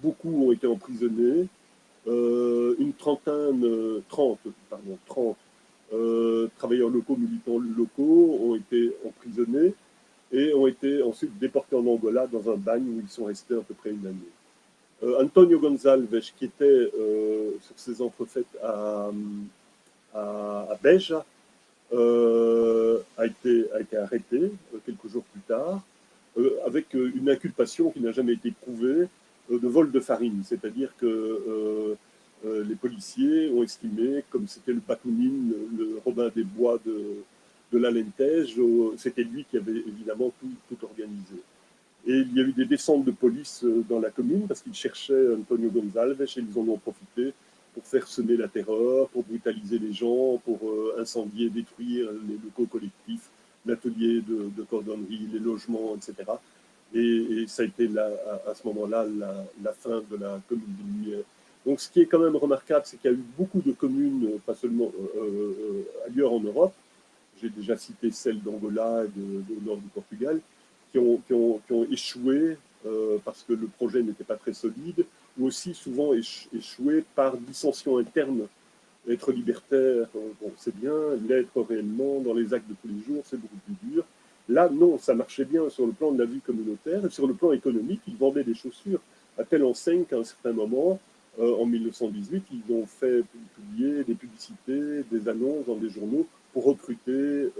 [SPEAKER 2] Beaucoup ont été emprisonnés. Une trentaine, 30 travailleurs locaux, militants locaux ont été emprisonnés et ont été ensuite déportés en Angola dans un bagne où ils sont restés à peu près une année. Antonio González, qui était sur ces entrefaites à Beja, a été arrêté quelques jours plus tard, avec une inculpation qui n'a jamais été prouvée de vol de farine. C'est-à-dire que les policiers ont estimé, comme c'était le Bakounine, le Robin des Bois de l'Alentejo, c'était lui qui avait évidemment tout organisé. Et il y a eu des descentes de police dans la commune parce qu'ils cherchaient Antonio González et ils en ont profité pour faire semer la terreur, pour brutaliser les gens, pour incendier, détruire les locaux collectifs, l'atelier de cordonnerie, les logements, etc. Et ça a été à ce moment-là la fin de la commune des Lumières. Donc ce qui est quand même remarquable, c'est qu'il y a eu beaucoup de communes, pas seulement ailleurs en Europe, j'ai déjà cité celle d'Angola et au nord du Portugal, qui ont échoué parce que le projet n'était pas très solide, ou aussi souvent échoué par dissension interne. Être libertaire, bon, c'est bien, l'être réellement dans les actes de tous les jours, c'est beaucoup plus dur. Là, non, ça marchait bien sur le plan de la vie communautaire, et sur le plan économique, ils vendaient des chaussures à telle enseigne qu'à un certain moment, en 1918, ils ont fait publier des publicités, des annonces dans des journaux pour recruter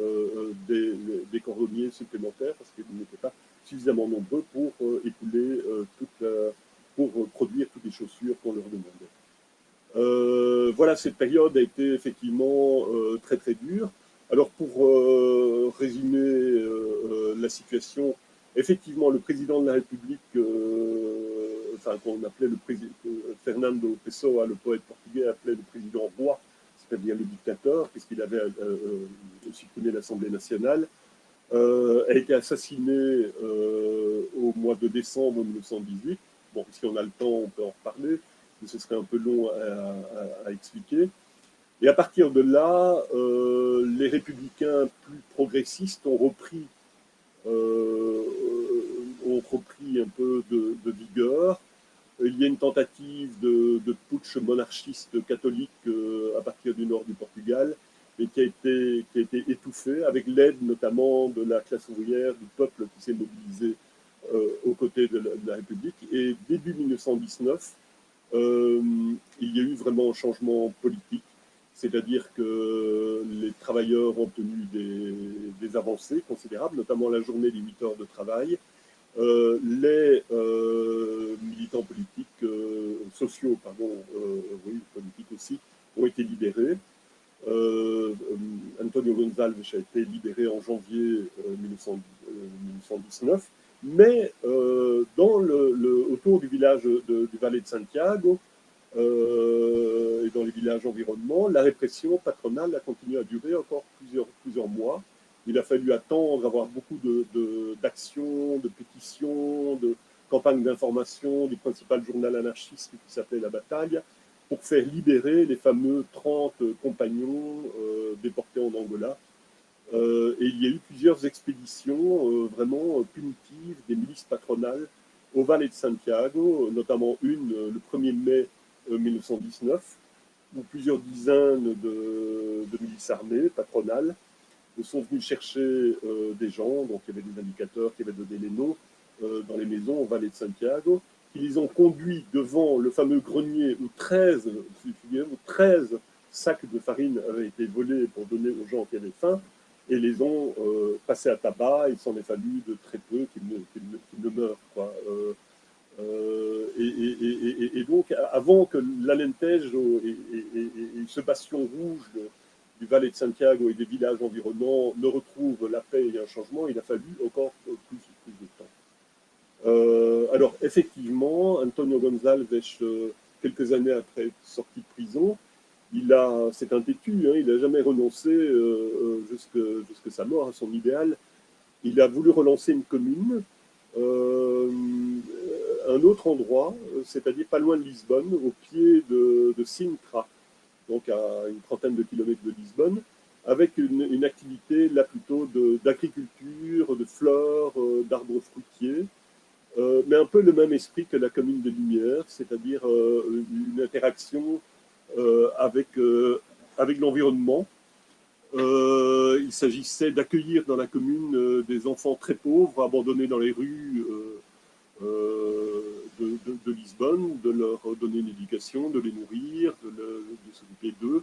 [SPEAKER 2] des cordonniers supplémentaires parce qu'ils n'étaient pas suffisamment nombreux pour pour produire toutes les chaussures qu'on leur demandait. Voilà, cette période a été effectivement très très dure. Alors pour résumer la situation, effectivement le président de la République, qu'on appelait le président Fernando Pessoa, le poète portugais, appelait le président roi, c'est-à-dire le dictateur, puisqu'il avait supprimé l'Assemblée nationale, a été assassiné au mois de décembre 1918. Bon, si on a le temps, on peut en reparler, mais ce serait un peu long à expliquer. Et à partir de là, les républicains plus progressistes ont repris un peu de vigueur. Il y a une tentative de putsch monarchiste catholique à partir du nord du Portugal, mais qui a été étouffée avec l'aide notamment de la classe ouvrière, du peuple qui s'est mobilisé aux côtés de la République. Et début 1919, il y a eu vraiment un changement politique, c'est-à-dire que les travailleurs ont obtenu des avancées considérables, notamment la journée des 8 heures de travail. Les militants politiques, sociaux, pardon, oui, politiques aussi, ont été libérés. Antonio Gonçalves a été libéré en janvier 1919, mais autour du village du Valle de Santiago et dans les villages environnants, la répression patronale a continué à durer encore plusieurs mois. Il a fallu attendre, avoir beaucoup d'actions, de pétitions, de campagnes d'information du principal journal anarchiste qui s'appelait La Bataille, pour faire libérer les fameux 30 compagnons déportés en Angola. Et il y a eu plusieurs expéditions vraiment punitives des milices patronales au Valle de Santiago, notamment une le 1er mai 1919, où plusieurs dizaines de milices armées patronales sont venus chercher des gens, donc il y avait des indicateurs qui avaient donné les noms, dans les maisons au Valle de Santiago, qui les ont conduits devant le fameux grenier où 13 sacs de farine avaient été volés pour donner aux gens qui avaient faim, et les ont passés à tabac. Il s'en est fallu de très peu qu'ils ne meurent, quoi. Et donc, avant que l'Alentejo et ce bastion rouge du Valle de Santiago et des villages environnants ne retrouvent la paix et un changement, il a fallu encore plus de temps. Alors, effectivement, Antonio Gonçalves, quelques années après être sorti de prison, c'est un têtu, hein, il n'a jamais renoncé jusqu'à sa mort à son idéal. Il a voulu relancer une commune, un autre endroit, c'est-à-dire pas loin de Lisbonne, au pied de Sintra, donc à une trentaine de kilomètres de Lisbonne, avec une activité là plutôt d'agriculture, de fleurs, d'arbres fruitiers, mais un peu le même esprit que la commune des Lumières, c'est-à-dire une interaction avec l'environnement. Il s'agissait d'accueillir dans la commune des enfants très pauvres, abandonnés dans les rues de Lisbonne, de leur donner une éducation, de les nourrir, de s'occuper d'eux.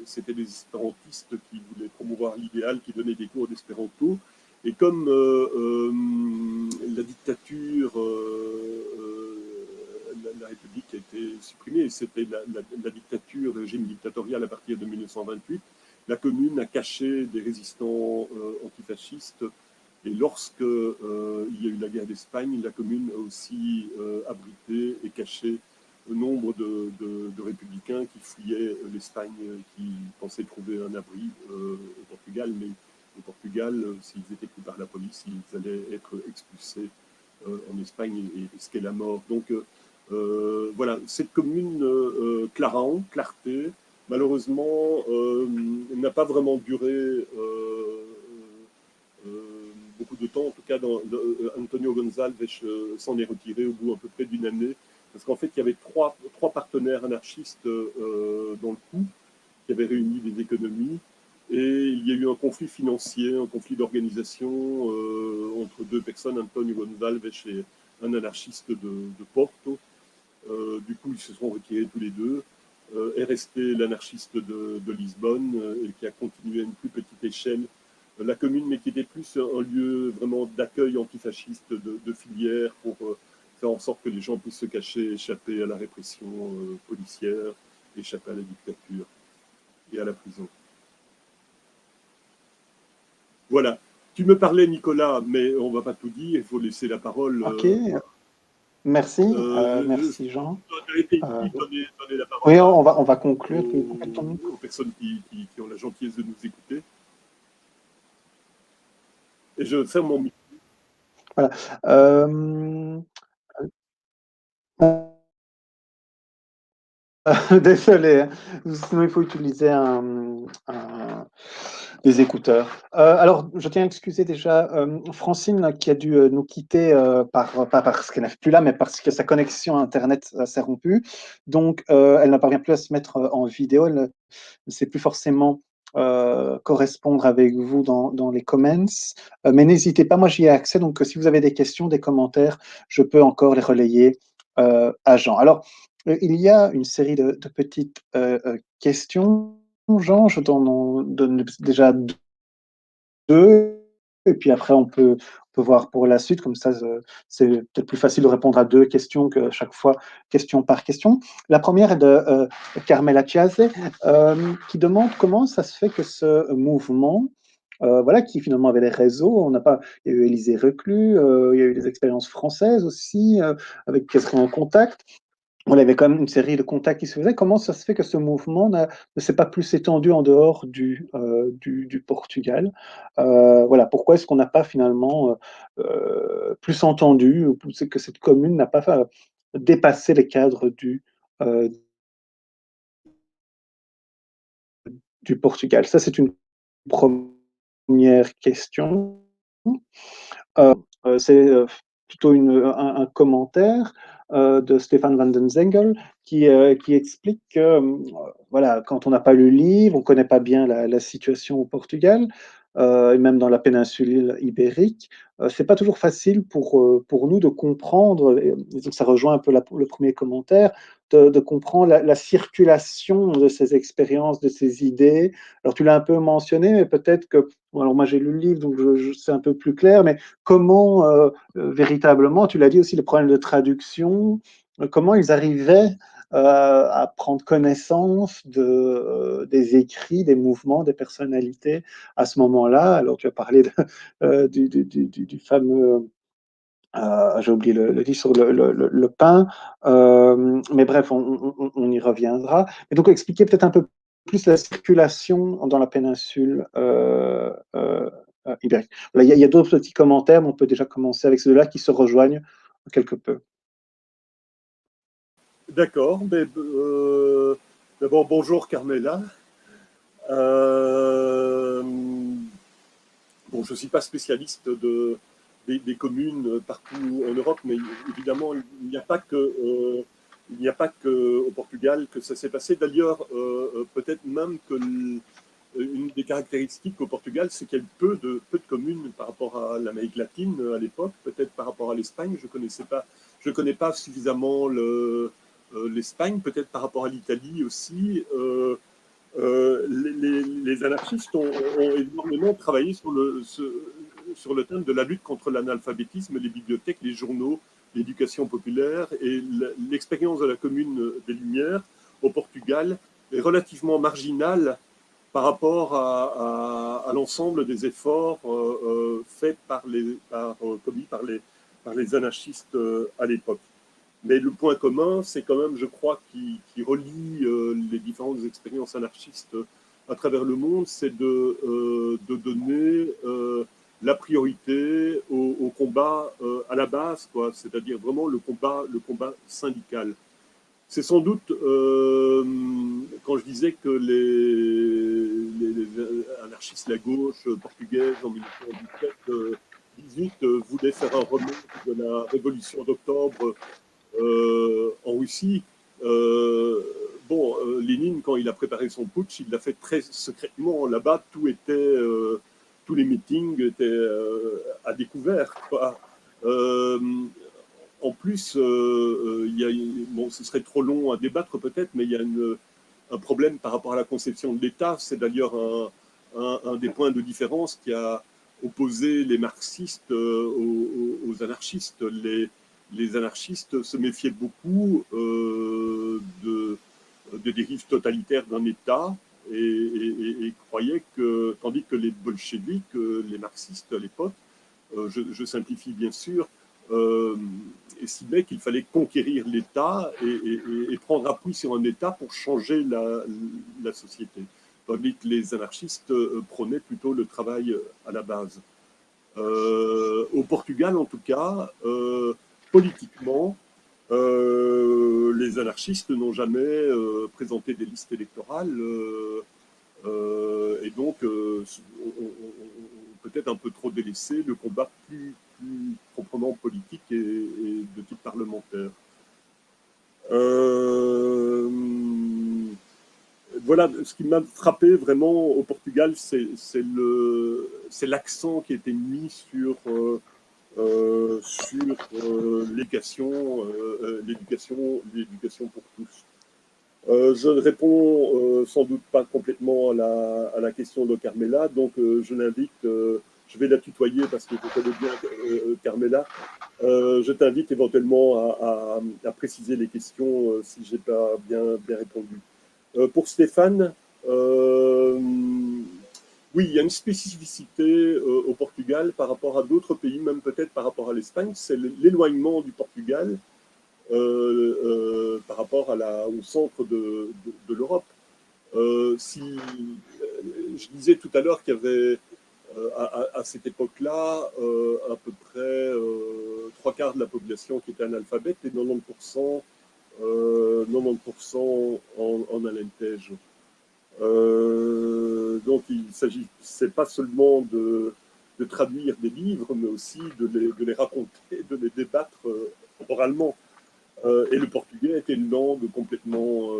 [SPEAKER 2] C'était des espérantistes qui voulaient promouvoir l'idéal, qui donnaient des cours d'espéranto. Et comme la dictature, la République a été supprimée, et c'était la dictature, le régime dictatorial à partir de 1928, la commune a caché des résistants antifascistes. Et lorsque il y a eu la guerre d'Espagne, la commune a aussi abrité et caché le nombre de républicains qui fuyaient l'Espagne, qui pensaient trouver un abri au Portugal, mais au Portugal, s'ils étaient pris par la police, ils allaient être expulsés en Espagne et risquer la mort. Donc voilà, cette commune Clarté, malheureusement, n'a pas vraiment duré beaucoup de temps. En tout cas, Antonio Gonçalves s'en est retiré au bout à peu près d'une année, parce qu'en fait, il y avait trois partenaires anarchistes dans le coup, qui avaient réuni des économies, et il y a eu un conflit financier, un conflit d'organisation entre deux personnes, Antonio Gonçalves et un anarchiste de Porto. Du coup, ils se sont retirés tous les deux. est resté l'anarchiste de Lisbonne et qui a continué à une plus petite échelle la commune, mais qui était plus un lieu vraiment d'accueil antifasciste, de filière pour faire en sorte que les gens puissent se cacher, échapper à la répression policière, échapper à la dictature et à la prison. Voilà. Tu me parlais, Nicolas, mais on ne va pas tout dire, il faut laisser la parole.
[SPEAKER 1] Ok, merci,
[SPEAKER 2] Je
[SPEAKER 1] merci Jean.
[SPEAKER 2] été
[SPEAKER 1] Euh,
[SPEAKER 2] donner la parole
[SPEAKER 1] oui,
[SPEAKER 2] à,
[SPEAKER 1] on va conclure. Tu veux couper ton micro?
[SPEAKER 2] aux personnes qui ont la gentillesse de nous écouter. Et je ferme mon micro.
[SPEAKER 1] Voilà. Désolé, hein. Sinon il faut utiliser des écouteurs. Alors, je tiens à excuser déjà Francine qui a dû nous quitter, pas parce qu'elle n'est plus là, mais parce que sa connexion Internet s'est rompue. Donc, elle ne parvient plus à se mettre en vidéo. Elle ne sait plus forcément correspondre avec vous dans les comments. Mais n'hésitez pas, moi j'y ai accès. Donc, si vous avez des questions, des commentaires, je peux encore les relayer à Jean. Alors, il y a une série de petites questions. Jean, je t'en donne déjà deux, et puis après on peut voir pour la suite, comme ça c'est peut-être plus facile de répondre à deux questions que chaque fois, question par question. La première est de Carmela Chiase, qui demande comment ça se fait que ce mouvement, voilà, qui finalement avait des réseaux, on n'a pas, il y a eu Élisée Reclus, il y a eu des expériences françaises aussi, avec qui serait en contact. On avait quand même une série de contacts qui se faisaient. Comment ça se fait que ce mouvement ne s'est pas plus étendu en dehors du Portugal? Voilà, pourquoi est-ce qu'on n'a pas finalement plus entendu, ou que cette commune n'a pas dépassé les cadres euh, du Portugal? Ça, c'est une première question. C'est plutôt un commentaire de Stéphane van den Zengel qui explique que voilà, quand on n'a pas lu le livre, on ne connaît pas bien la situation au Portugal, et même dans la péninsule ibérique, c'est pas toujours facile pour nous de comprendre, et donc ça rejoint un peu le premier commentaire, de comprendre la circulation de ces expériences, de ces idées. Alors tu l'as un peu mentionné, mais peut-être que, bon, alors moi j'ai lu le livre, donc c'est un peu plus clair, mais comment véritablement, tu l'as dit aussi, le problème de traduction, comment ils arrivaient à prendre connaissance des écrits, des mouvements, des personnalités à ce moment-là. Alors tu as parlé du fameux, j'ai oublié le titre sur le pain, mais bref, on y reviendra. Et donc expliquer peut-être un peu plus la circulation dans la péninsule ibérique. Voilà, il y a d'autres petits commentaires, mais on peut déjà commencer avec ceux-là qui se rejoignent quelque peu.
[SPEAKER 2] D'accord. D'abord, bonjour Carmela. Bon, je ne suis pas spécialiste des communes partout en Europe, mais évidemment, il n'y a pas que au Portugal que ça s'est passé. D'ailleurs, peut-être même que une des caractéristiques au Portugal, c'est qu'il y a peu de communes par rapport à l'Amérique latine à l'époque, peut-être par rapport à l'Espagne. Je connais pas suffisamment l'Espagne, peut-être par rapport à l'Italie aussi. Les anarchistes ont énormément travaillé sur le thème de la lutte contre l'analphabétisme, les bibliothèques, les journaux, l'éducation populaire, et l'expérience de la commune des Lumières au Portugal est relativement marginale par rapport à l'ensemble des efforts faits commis par les anarchistes à l'époque. Mais le point commun, c'est quand même, je crois, qui relie les différentes expériences anarchistes à travers le monde, c'est de donner la priorité au combat à la base, quoi, c'est-à-dire vraiment le combat syndical. C'est sans doute, quand je disais que les anarchistes de la gauche portugaise en 1917-18 voulaient faire un remake de la révolution d'octobre en Russie. Bon, Lénine, quand il a préparé son putsch, il l'a fait très secrètement. Là-bas, tous les meetings étaient à découvert, quoi. En plus, bon, ce serait trop long à débattre peut-être, mais il y a un problème par rapport à la conception de l'État. C'est d'ailleurs un des points de différence qui a opposé les marxistes aux anarchistes. Les anarchistes se méfiaient beaucoup de dérives totalitaires d'un État et croyaient que, tandis que les bolcheviks, les marxistes à l'époque, je simplifie bien sûr, estimaient qu'il fallait conquérir l'État et prendre appui sur un État pour changer la société. Tandis que les anarchistes prônaient plutôt le travail à la base. Au Portugal, en tout cas, politiquement, les anarchistes n'ont jamais présenté des listes électorales et donc peut-être un peu trop délaissé le combat plus proprement politique et de type parlementaire. Voilà, ce qui m'a frappé vraiment au Portugal, c'est l'accent qui a été mis sur l'éducation pour tous. Je ne réponds sans doute pas complètement à la question de Carmela, donc je l'invite, je vais la tutoyer parce que je connais bien Carmela. Je t'invite éventuellement à préciser les questions si je n'ai pas bien répondu. Pour Stéphane, oui, il y a une spécificité au Portugal par rapport à d'autres pays, même peut-être par rapport à l'Espagne, c'est l'éloignement du Portugal par rapport au centre de l'Europe. Je disais tout à l'heure qu'il y avait à cette époque-là à peu près 3/4 de la population qui était analphabète et 90% en Alentejo. Donc c'est pas seulement de traduire des livres, mais aussi de les raconter, de les débattre oralement. Et le portugais était une langue complètement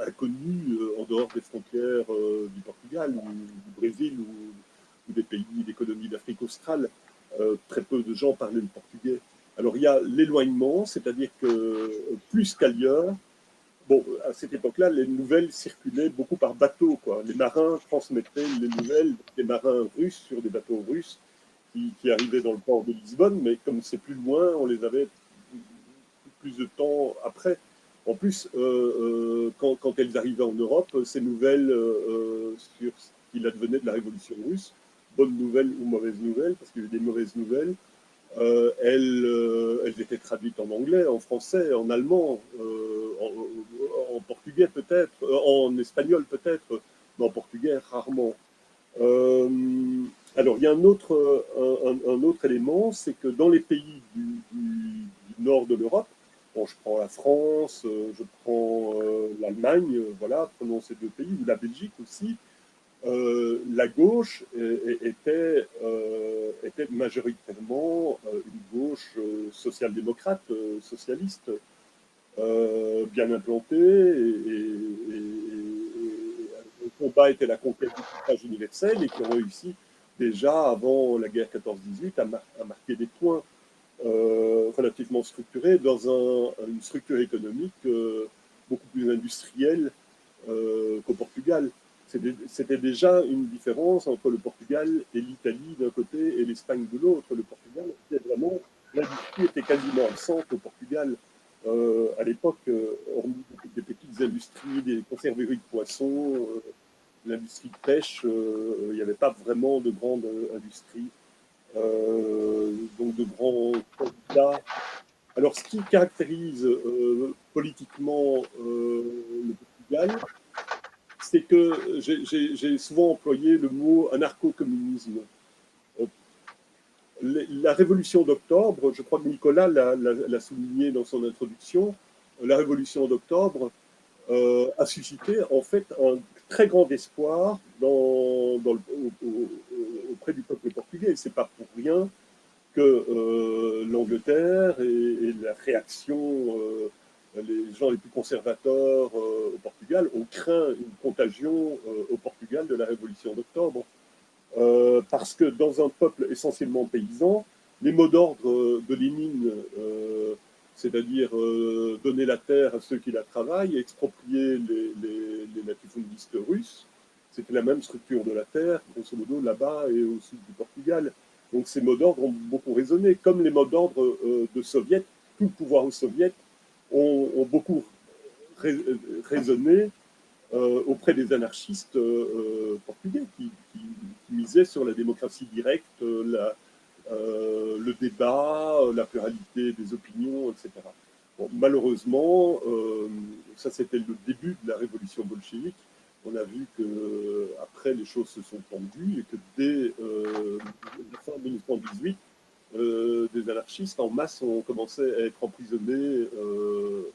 [SPEAKER 2] inconnue en dehors des frontières du Portugal, ou du Brésil, ou des pays, des colonies d'Afrique australe. Très peu de gens parlaient le portugais. Alors il y a l'éloignement, c'est-à-dire que plus qu'ailleurs, bon, à cette époque-là, les nouvelles circulaient beaucoup par bateau, quoi. Les marins transmettaient les nouvelles des marins russes sur des bateaux russes qui arrivaient dans le port de Lisbonne, mais comme c'est plus loin, on les avait plus de temps après. En plus, quand elles arrivaient en Europe, ces nouvelles sur ce qu'il advenait de la révolution russe, bonnes nouvelles ou mauvaises nouvelles, parce qu'il y avait des mauvaises nouvelles, elles étaient traduites en anglais, en français, en allemand, en portugais peut-être, en espagnol peut-être, mais en portugais rarement. Alors, il y a un autre élément, c'est que dans les pays du nord de l'Europe, bon, je prends la France, je prends l'Allemagne, voilà, prenons ces deux pays, ou la Belgique aussi, la gauche était majoritairement une gauche social-démocrate, socialiste, bien implantée, et le combat était la conquête du suffrage universel, et qui ont réussi déjà avant la guerre 14-18 à marquer des points relativement structurés dans une structure économique beaucoup plus industrielle qu'au Portugal. C'était déjà une différence entre le Portugal et l'Italie d'un côté et l'Espagne de l'autre. Le Portugal, l'industrie était quasiment absente au Portugal à l'époque, hormis des petites industries, des conserveries de poissons, l'industrie de pêche, il n'y avait pas vraiment de grande industrie, donc de grands candidats. Alors, ce qui caractérise politiquement le Portugal, c'est que j'ai souvent employé le mot anarcho-communisme. La révolution d'octobre, je crois que Nicolas l'a souligné dans son introduction, la révolution d'octobre a suscité en fait un très grand espoir auprès du peuple portugais. Et ce n'est pas pour rien que l'Angleterre et la réaction, les gens les plus conservateurs au Portugal ont craint une contagion au Portugal de la révolution d'octobre. Parce que dans un peuple essentiellement paysan, les mots d'ordre de Lénine c'est-à-dire donner la terre à ceux qui la travaillent, exproprier les latifundistes russes. C'était la même structure de la terre, grosso modo, là-bas et au sud du Portugal. Donc ces mots d'ordre ont beaucoup résonné, comme les mots d'ordre de soviets, tout le pouvoir aux soviets ont beaucoup résonné auprès des anarchistes portugais qui misaient sur la démocratie directe, le débat, la pluralité des opinions, etc. Bon, malheureusement, ça c'était le début de la révolution bolchevique. On a vu que après les choses se sont tendues et que dès la fin 1918, des anarchistes en masse ont commencé à être emprisonnés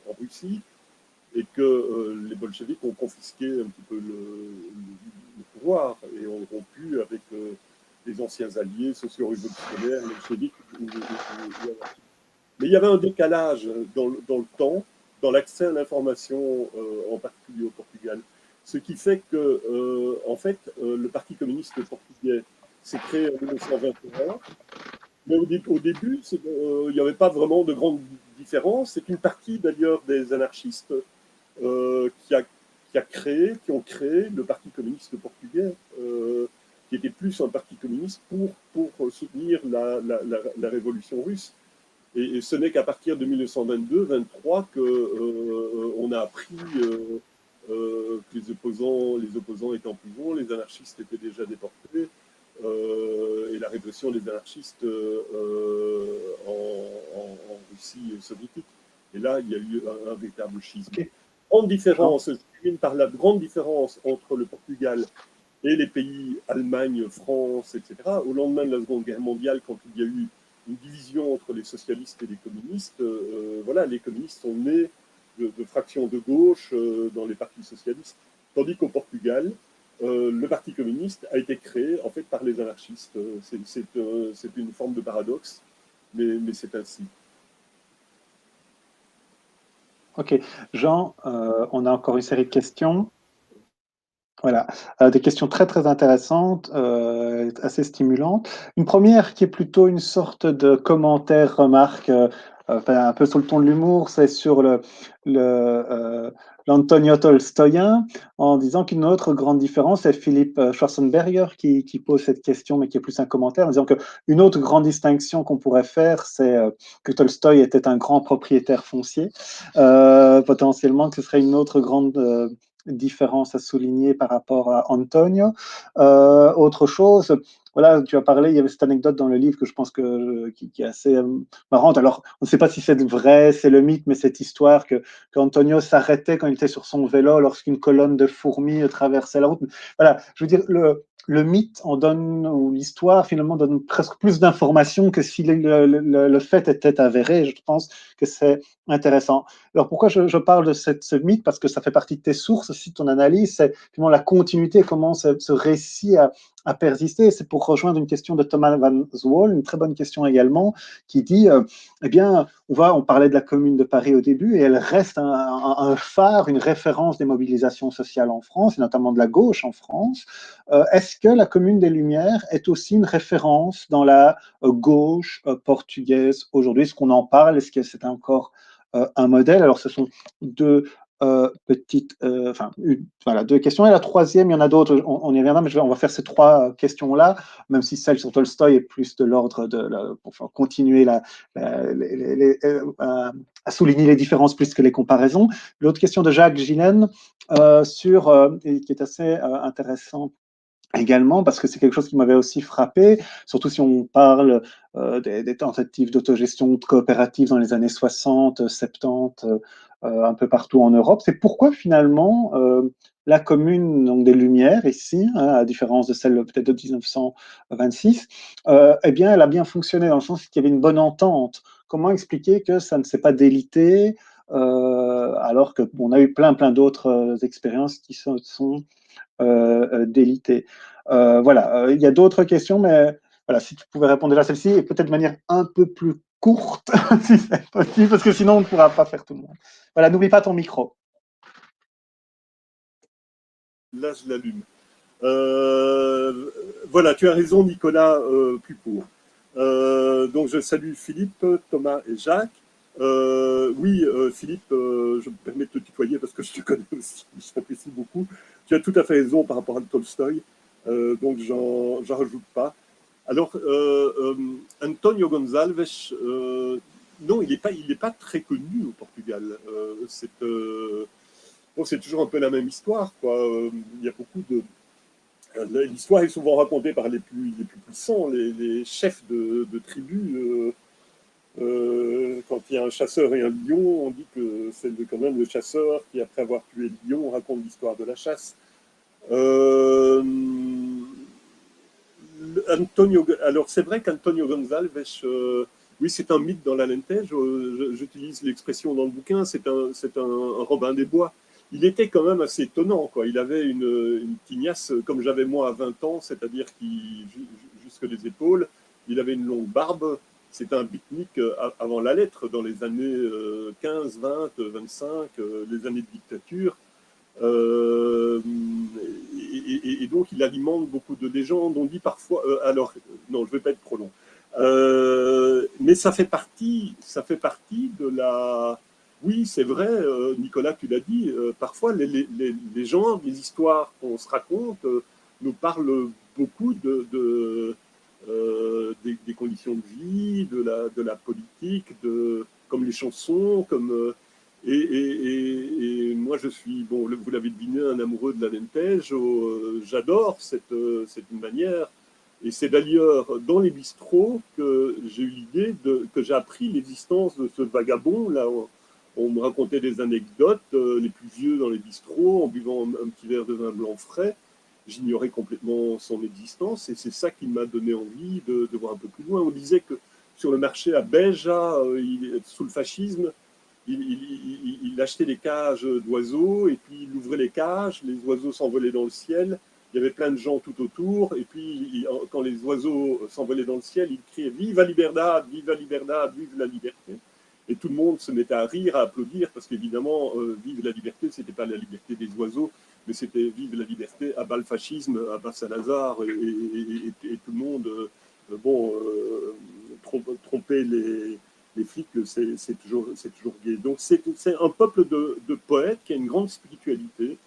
[SPEAKER 2] en Russie et que les bolcheviks ont confisqué un petit peu le pouvoir et ont rompu avec les anciens alliés socio-révolutionnaires, bolcheviks. Mais il y avait un décalage dans le temps, dans l'accès à l'information, en particulier au Portugal. Ce qui fait que, en fait, le Parti communiste portugais s'est créé en 1921. Mais au début, il n'y avait pas vraiment de grande différence. C'est une partie d'ailleurs des anarchistes qui ont créé le Parti communiste portugais, qui était plus un parti communiste pour soutenir la révolution russe. Et ce n'est qu'à partir de 1922-23 qu'on a appris que les opposants étaient en prison, les anarchistes étaient déjà déportés, et la répression des anarchistes en Russie soviétique. Et là, il y a eu un véritable schisme.
[SPEAKER 1] Okay.
[SPEAKER 2] Grande différence, je termine par la grande différence entre le Portugal et les pays Allemagne, France, etc. Au lendemain de la Seconde Guerre mondiale, quand il y a eu une division entre les socialistes et les communistes, voilà, les communistes sont nés de fractions de gauche dans les partis socialistes, tandis qu'au Portugal, le Parti communiste a été créé en fait par les anarchistes. C'est une forme de paradoxe, mais c'est ainsi.
[SPEAKER 1] Ok, Jean, on a encore une série de questions. Voilà, des questions très très intéressantes, assez stimulantes. Une première qui est plutôt une sorte de commentaire, remarque, un peu sur le ton de l'humour, c'est sur l'Antonio Tolstoïen, en disant qu'une autre grande différence, c'est Philippe Schwarzenberger qui pose cette question, mais qui est plus un commentaire, en disant qu'une autre grande distinction qu'on pourrait faire, c'est que Tolstoï était un grand propriétaire foncier, potentiellement que ce serait une autre grande différence à souligner par rapport à Antonio. Autre chose, voilà, tu as parlé, il y avait cette anecdote dans le livre que je pense qui est assez marrante. Alors, on ne sait pas si c'est vrai, c'est le mythe, mais cette histoire qu'Antonio s'arrêtait quand il était sur son vélo lorsqu'une colonne de fourmis traversait la route. Voilà, je veux dire, le mythe en donne, ou l'histoire finalement donne presque plus d'informations que si le fait était avéré. Je pense que c'est intéressant. Alors pourquoi je parle de ce mythe? Parce que ça fait partie de tes sources aussi, de ton analyse, c'est finalement la continuité, comment ce récit a persisté. C'est pour rejoindre une question de Thomas Van Zwol, une très bonne question également, qui dit, eh bien, on parlait de la Commune de Paris au début, et elle reste un phare, une référence des mobilisations sociales en France, et notamment de la gauche en France. Est-ce que la Commune des Lumières est aussi une référence dans la gauche portugaise aujourd'hui? Est-ce qu'on en parle? Est-ce que c'est encore un modèle? Alors, ce sont deux voilà, deux questions. Et la troisième, il y en a d'autres, on y reviendra, mais on va faire ces trois questions-là, même si celle sur Tolstoï est plus de l'ordre pour continuer à souligner les différences plus que les comparaisons. L'autre question de Jacques Gillen, qui est assez intéressant également, parce que c'est quelque chose qui m'avait aussi frappé, surtout si on parle des tentatives d'autogestion coopérative dans les années 60, 70, un peu partout en Europe. C'est pourquoi finalement la Commune donc, des Lumières, ici, hein, à différence de celle peut-être de 1926, eh bien, elle a bien fonctionné dans le sens qu'il y avait une bonne entente. Comment expliquer que ça ne s'est pas délité alors qu'on a eu plein d'autres expériences qui sont délité. Voilà, il y a d'autres questions, mais voilà, si tu pouvais répondre déjà à celle-ci, et peut-être de manière un peu plus courte, si c'est possible, parce que sinon on ne pourra pas faire tout le monde. Voilà, n'oublie pas ton micro.
[SPEAKER 2] Là, je l'allume. Voilà, tu as raison, Nicolas Pupour. Donc, je salue Philippe, Thomas et Jacques. Oui, Philippe, je me permets de te tutoyer parce que je te connais aussi, je t'apprécie beaucoup. Tu as tout à fait raison par rapport à Tolstoï, donc j'en rajoute pas. Alors, Antonio Gonçalves, non, il est pas très connu au Portugal. Bon, c'est toujours un peu la même histoire, quoi. Il y a beaucoup de. L'histoire est souvent racontée par les plus puissants, les chefs de tribus. Quand il y a un chasseur et un lion, on dit que c'est quand même le chasseur qui, après avoir tué le lion, raconte l'histoire de la chasse. Euh, alors c'est vrai qu'Antonio Gonçalves, oui, c'est un mythe dans l'Alentejo. J'utilise l'expression dans le bouquin, un Robin des Bois. Il était quand même assez étonnant, quoi. Il avait une tignasse comme j'avais moi à 20 ans, c'est-à-dire jusque les épaules. Il avait une longue barbe. C'était un beatnik avant la lettre, dans les années 15, 20, 25, les années de dictature. Euh, et donc, il alimente beaucoup de légendes. On dit parfois. Non, je ne vais pas être trop long. Mais ça fait partie de la. Oui, c'est vrai, Nicolas, tu l'as dit. Parfois, les légendes, les histoires qu'on se raconte nous parlent beaucoup des conditions de vie, de la politique, comme les chansons, comme. Et moi, je suis, bon, vous l'avez deviné, un amoureux de l'Alentejo. J'adore cette manière. Et c'est d'ailleurs dans les bistrots que j'ai eu l'idée, que j'ai appris l'existence de ce vagabond. Là, on me racontait des anecdotes, les plus vieux dans les bistrots, en buvant un petit verre de vin blanc frais. J'ignorais complètement son existence et c'est ça qui m'a donné envie de voir un peu plus loin. On disait que sur le marché à Beja, sous le fascisme, il achetait des cages d'oiseaux et puis il ouvrait les cages, les oiseaux s'envolaient dans le ciel, il y avait plein de gens tout autour et puis quand les oiseaux s'envolaient dans le ciel, il criait Vive la libertad, vive la libertad, vive la liberté. Et tout le monde se mettait à rire, à applaudir, parce qu'évidemment, Vive la liberté, c'était pas la liberté des oiseaux, mais c'était Vive la liberté, à bas le fascisme, à bas Salazar, et tout le monde, bon, tromper les flics, c'est toujours gay. Donc c'est un peuple de poètes qui a une grande spiritualité,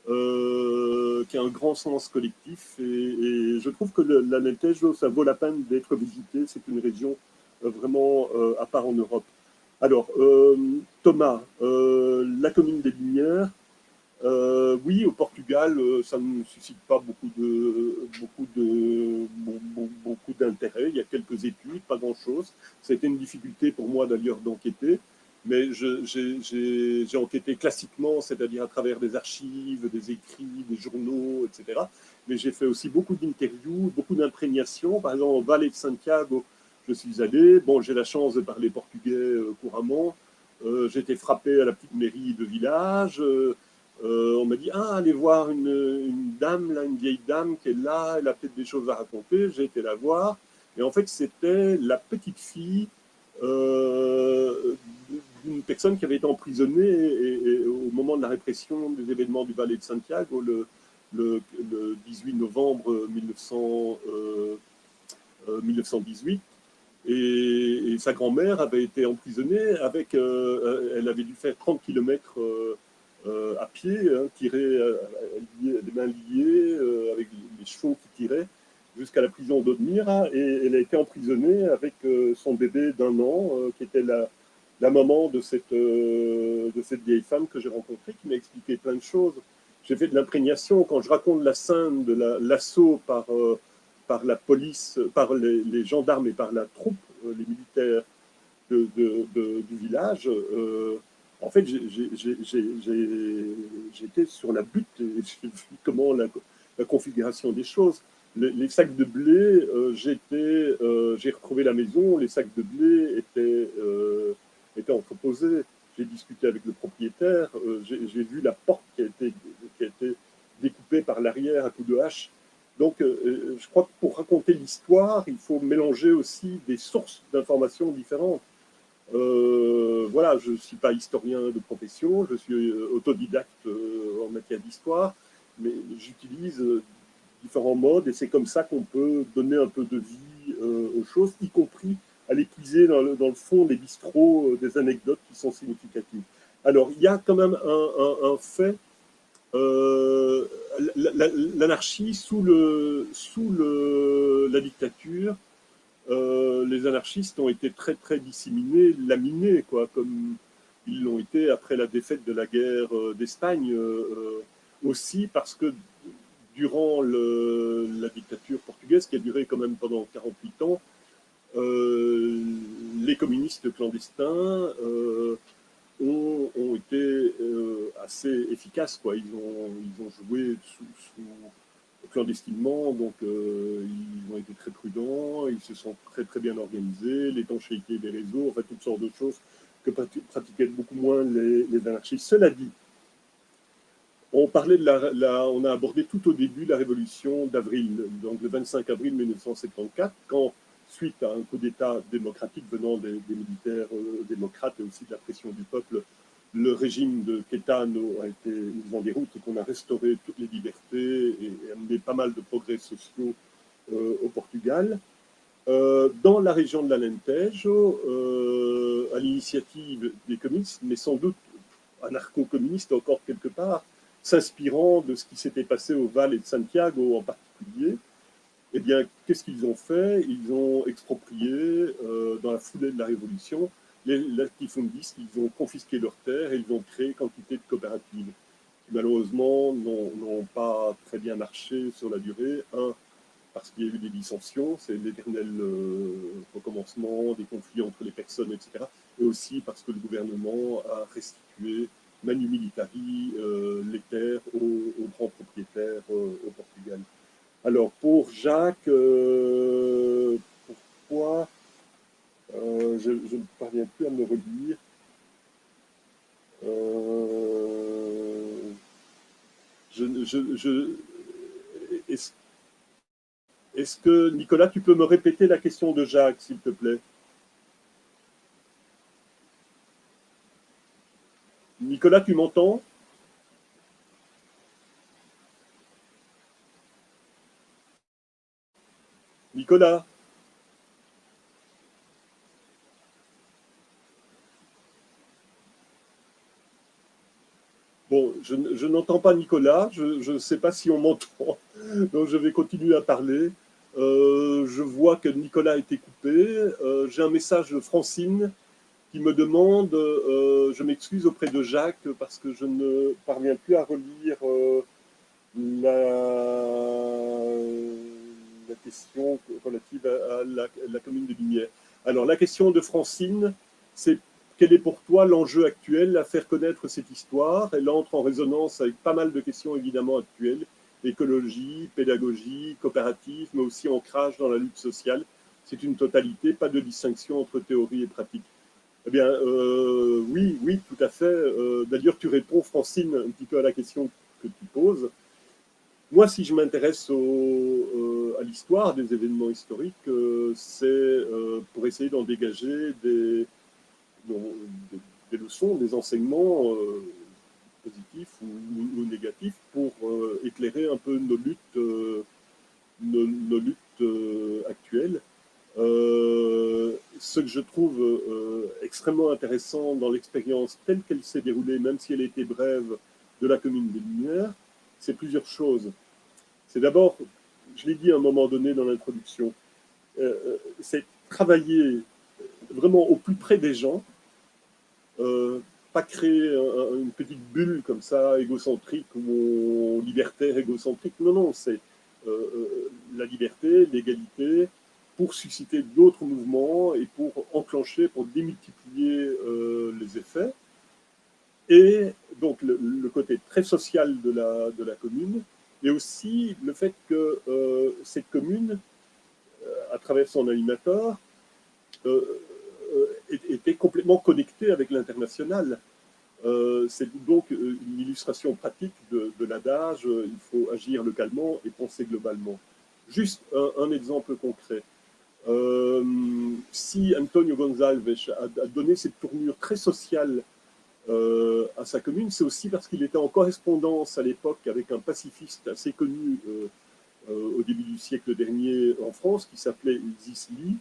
[SPEAKER 2] qui a un grand sens collectif. Et je trouve que l'Alentejo, ça vaut la peine d'être visité. C'est une région vraiment à part en Europe. Alors, Thomas, la commune des Lumières, oui, au Portugal, ça ne suscite pas beaucoup d'intérêt. Il y a quelques études, pas grand-chose. C'était une difficulté pour moi d'ailleurs d'enquêter, mais j'ai enquêté classiquement, c'est-à-dire à travers des archives, des écrits, des journaux, etc. Mais j'ai fait aussi beaucoup d'interviews, beaucoup d'imprégnation. Par exemple, en Vallée de Santiago, je suis allé. Bon, j'ai la chance de parler portugais couramment. J'ai été frappé à la petite mairie de village. On m'a dit allez voir une dame, là, une vieille dame qui est là, elle a peut-être des choses à raconter. J'ai été la voir. Et en fait, c'était la petite fille d'une personne qui avait été emprisonnée au moment de la répression des événements du Valle de Santiago, le 18 novembre 1918. Et sa grand-mère avait été emprisonnée elle avait dû faire 30 km à pied, hein, les mains liées, avec les chevaux qui tiraient, jusqu'à la prison d'Odmira. Et elle a été emprisonnée avec son bébé d'1 an, qui était la maman de cette vieille femme que j'ai rencontrée, qui m'a expliqué plein de choses. J'ai fait de l'imprégnation. Quand je raconte la scène de l'assaut par la police, par les gendarmes et par la troupe, les militaires du village, en fait, j'étais sur la butte et j'ai vu comment la configuration des choses. Les sacs de blé, j'ai retrouvé la maison, les sacs de blé étaient entreposés. J'ai discuté avec le propriétaire, j'ai vu la porte qui a été découpée par l'arrière à coups de hache. Donc, je crois que pour raconter l'histoire, il faut mélanger aussi des sources d'informations différentes. Voilà, je ne suis pas historien de profession, je suis autodidacte en matière d'histoire, mais j'utilise différents modes et c'est comme ça qu'on peut donner un peu de vie aux choses, y compris aller puiser dans le fond des bistrots des anecdotes qui sont significatives. Alors, il y a quand même un fait, l'anarchie sous la dictature, les anarchistes ont été très très disséminés, laminés, quoi, comme ils l'ont été après la défaite de la guerre d'Espagne, aussi parce que durant la dictature portugaise, qui a duré quand même pendant 48 ans, les communistes clandestins ont été assez efficaces, quoi. Ils ont joué clandestinement, donc ils ont été très prudents, ils se sont très très bien organisés, l'étanchéité des réseaux, en fait toutes sortes de choses que pratiquaient beaucoup moins les anarchistes. Cela dit, on a abordé tout au début la révolution d'avril, donc le 25 avril 1974, quand, suite à un coup d'État démocratique venant des militaires démocrates et aussi de la pression du peuple, le régime de Caetano a été mis en déroute et qu'on a restauré toutes les libertés et amené pas mal de progrès sociaux au Portugal. Dans la région de l'Alentejo, à l'initiative des communistes, mais sans doute anarcho-communistes encore quelque part, s'inspirant de ce qui s'était passé au Val et de Santiago en particulier, eh bien, qu'est-ce qu'ils ont fait? Ils ont exproprié, dans la foulée de la Révolution, les latifundistes, ils ont confisqué leurs terres et ils ont créé quantité de coopératives qui, malheureusement, n'ont pas très bien marché sur la durée. Un, parce qu'il y a eu des dissensions, c'est l'éternel recommencement des conflits entre les personnes, etc. Et aussi parce que le gouvernement a restitué manu militari les terres aux grands propriétaires au Portugal. Alors pour Jacques, pourquoi je ne parviens plus à me relire. Est-ce que, Nicolas, tu peux me répéter la question de Jacques, s'il te plaît? Nicolas, tu m'entends? Nicolas? Bon, je n'entends pas Nicolas, je ne sais pas si on m'entend, donc je vais continuer à parler. Je vois que Nicolas a été coupé. J'ai un message de Francine qui me demande, je m'excuse auprès de Jacques parce que je ne parviens plus à relire la question relative à la commune de Lumière. Alors la question de Francine, c'est quel est pour toi l'enjeu actuel à faire connaître cette histoire? Elle entre en résonance avec pas mal de questions évidemment actuelles, écologie, pédagogie, coopérative, mais aussi ancrage dans la lutte sociale. C'est une totalité, pas de distinction entre théorie et pratique. Eh bien, oui, oui, tout à fait. D'ailleurs, tu réponds, Francine, un petit peu à la question que tu poses. Moi, si je m'intéresse à l'histoire des événements historiques, c'est pour essayer d'en dégager des leçons, des enseignements positifs ou négatifs pour éclairer un peu nos luttes actuelles. Ce que je trouve extrêmement intéressant dans l'expérience telle qu'elle s'est déroulée, même si elle était brève, de la Commune des Lumières, c'est plusieurs choses. C'est d'abord, je l'ai dit à un moment donné dans l'introduction, c'est travailler vraiment au plus près des gens, pas créer une petite bulle comme ça, égocentrique ou libertaire, égocentrique. Non, non, c'est la liberté, l'égalité, pour susciter d'autres mouvements et pour enclencher, pour démultiplier les effets. Et donc le côté très social de la commune, et aussi le fait que cette commune, à travers son animateur, était complètement connectée avec l'international. C'est donc une illustration pratique de l'adage « il faut agir localement et penser globalement ». Juste un exemple concret. Si Antonio Gonçalves a donné cette tournure très sociale à sa commune, c'est aussi parce qu'il était en correspondance à l'époque avec un pacifiste assez connu au début du siècle dernier en France, qui s'appelait Zisli,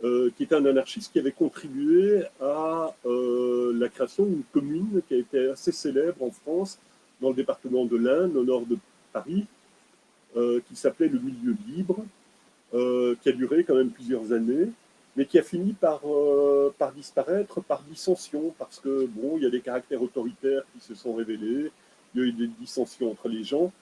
[SPEAKER 2] qui était un anarchiste qui avait contribué à la création d'une commune qui a été assez célèbre en France, dans le département de l'Ain, au nord de Paris, qui s'appelait le Milieu Libre, qui a duré quand même plusieurs années, mais qui a fini par disparaître par dissension, parce que, bon, il y a des caractères autoritaires qui se sont révélés, il y a eu des dissensions entre les gens,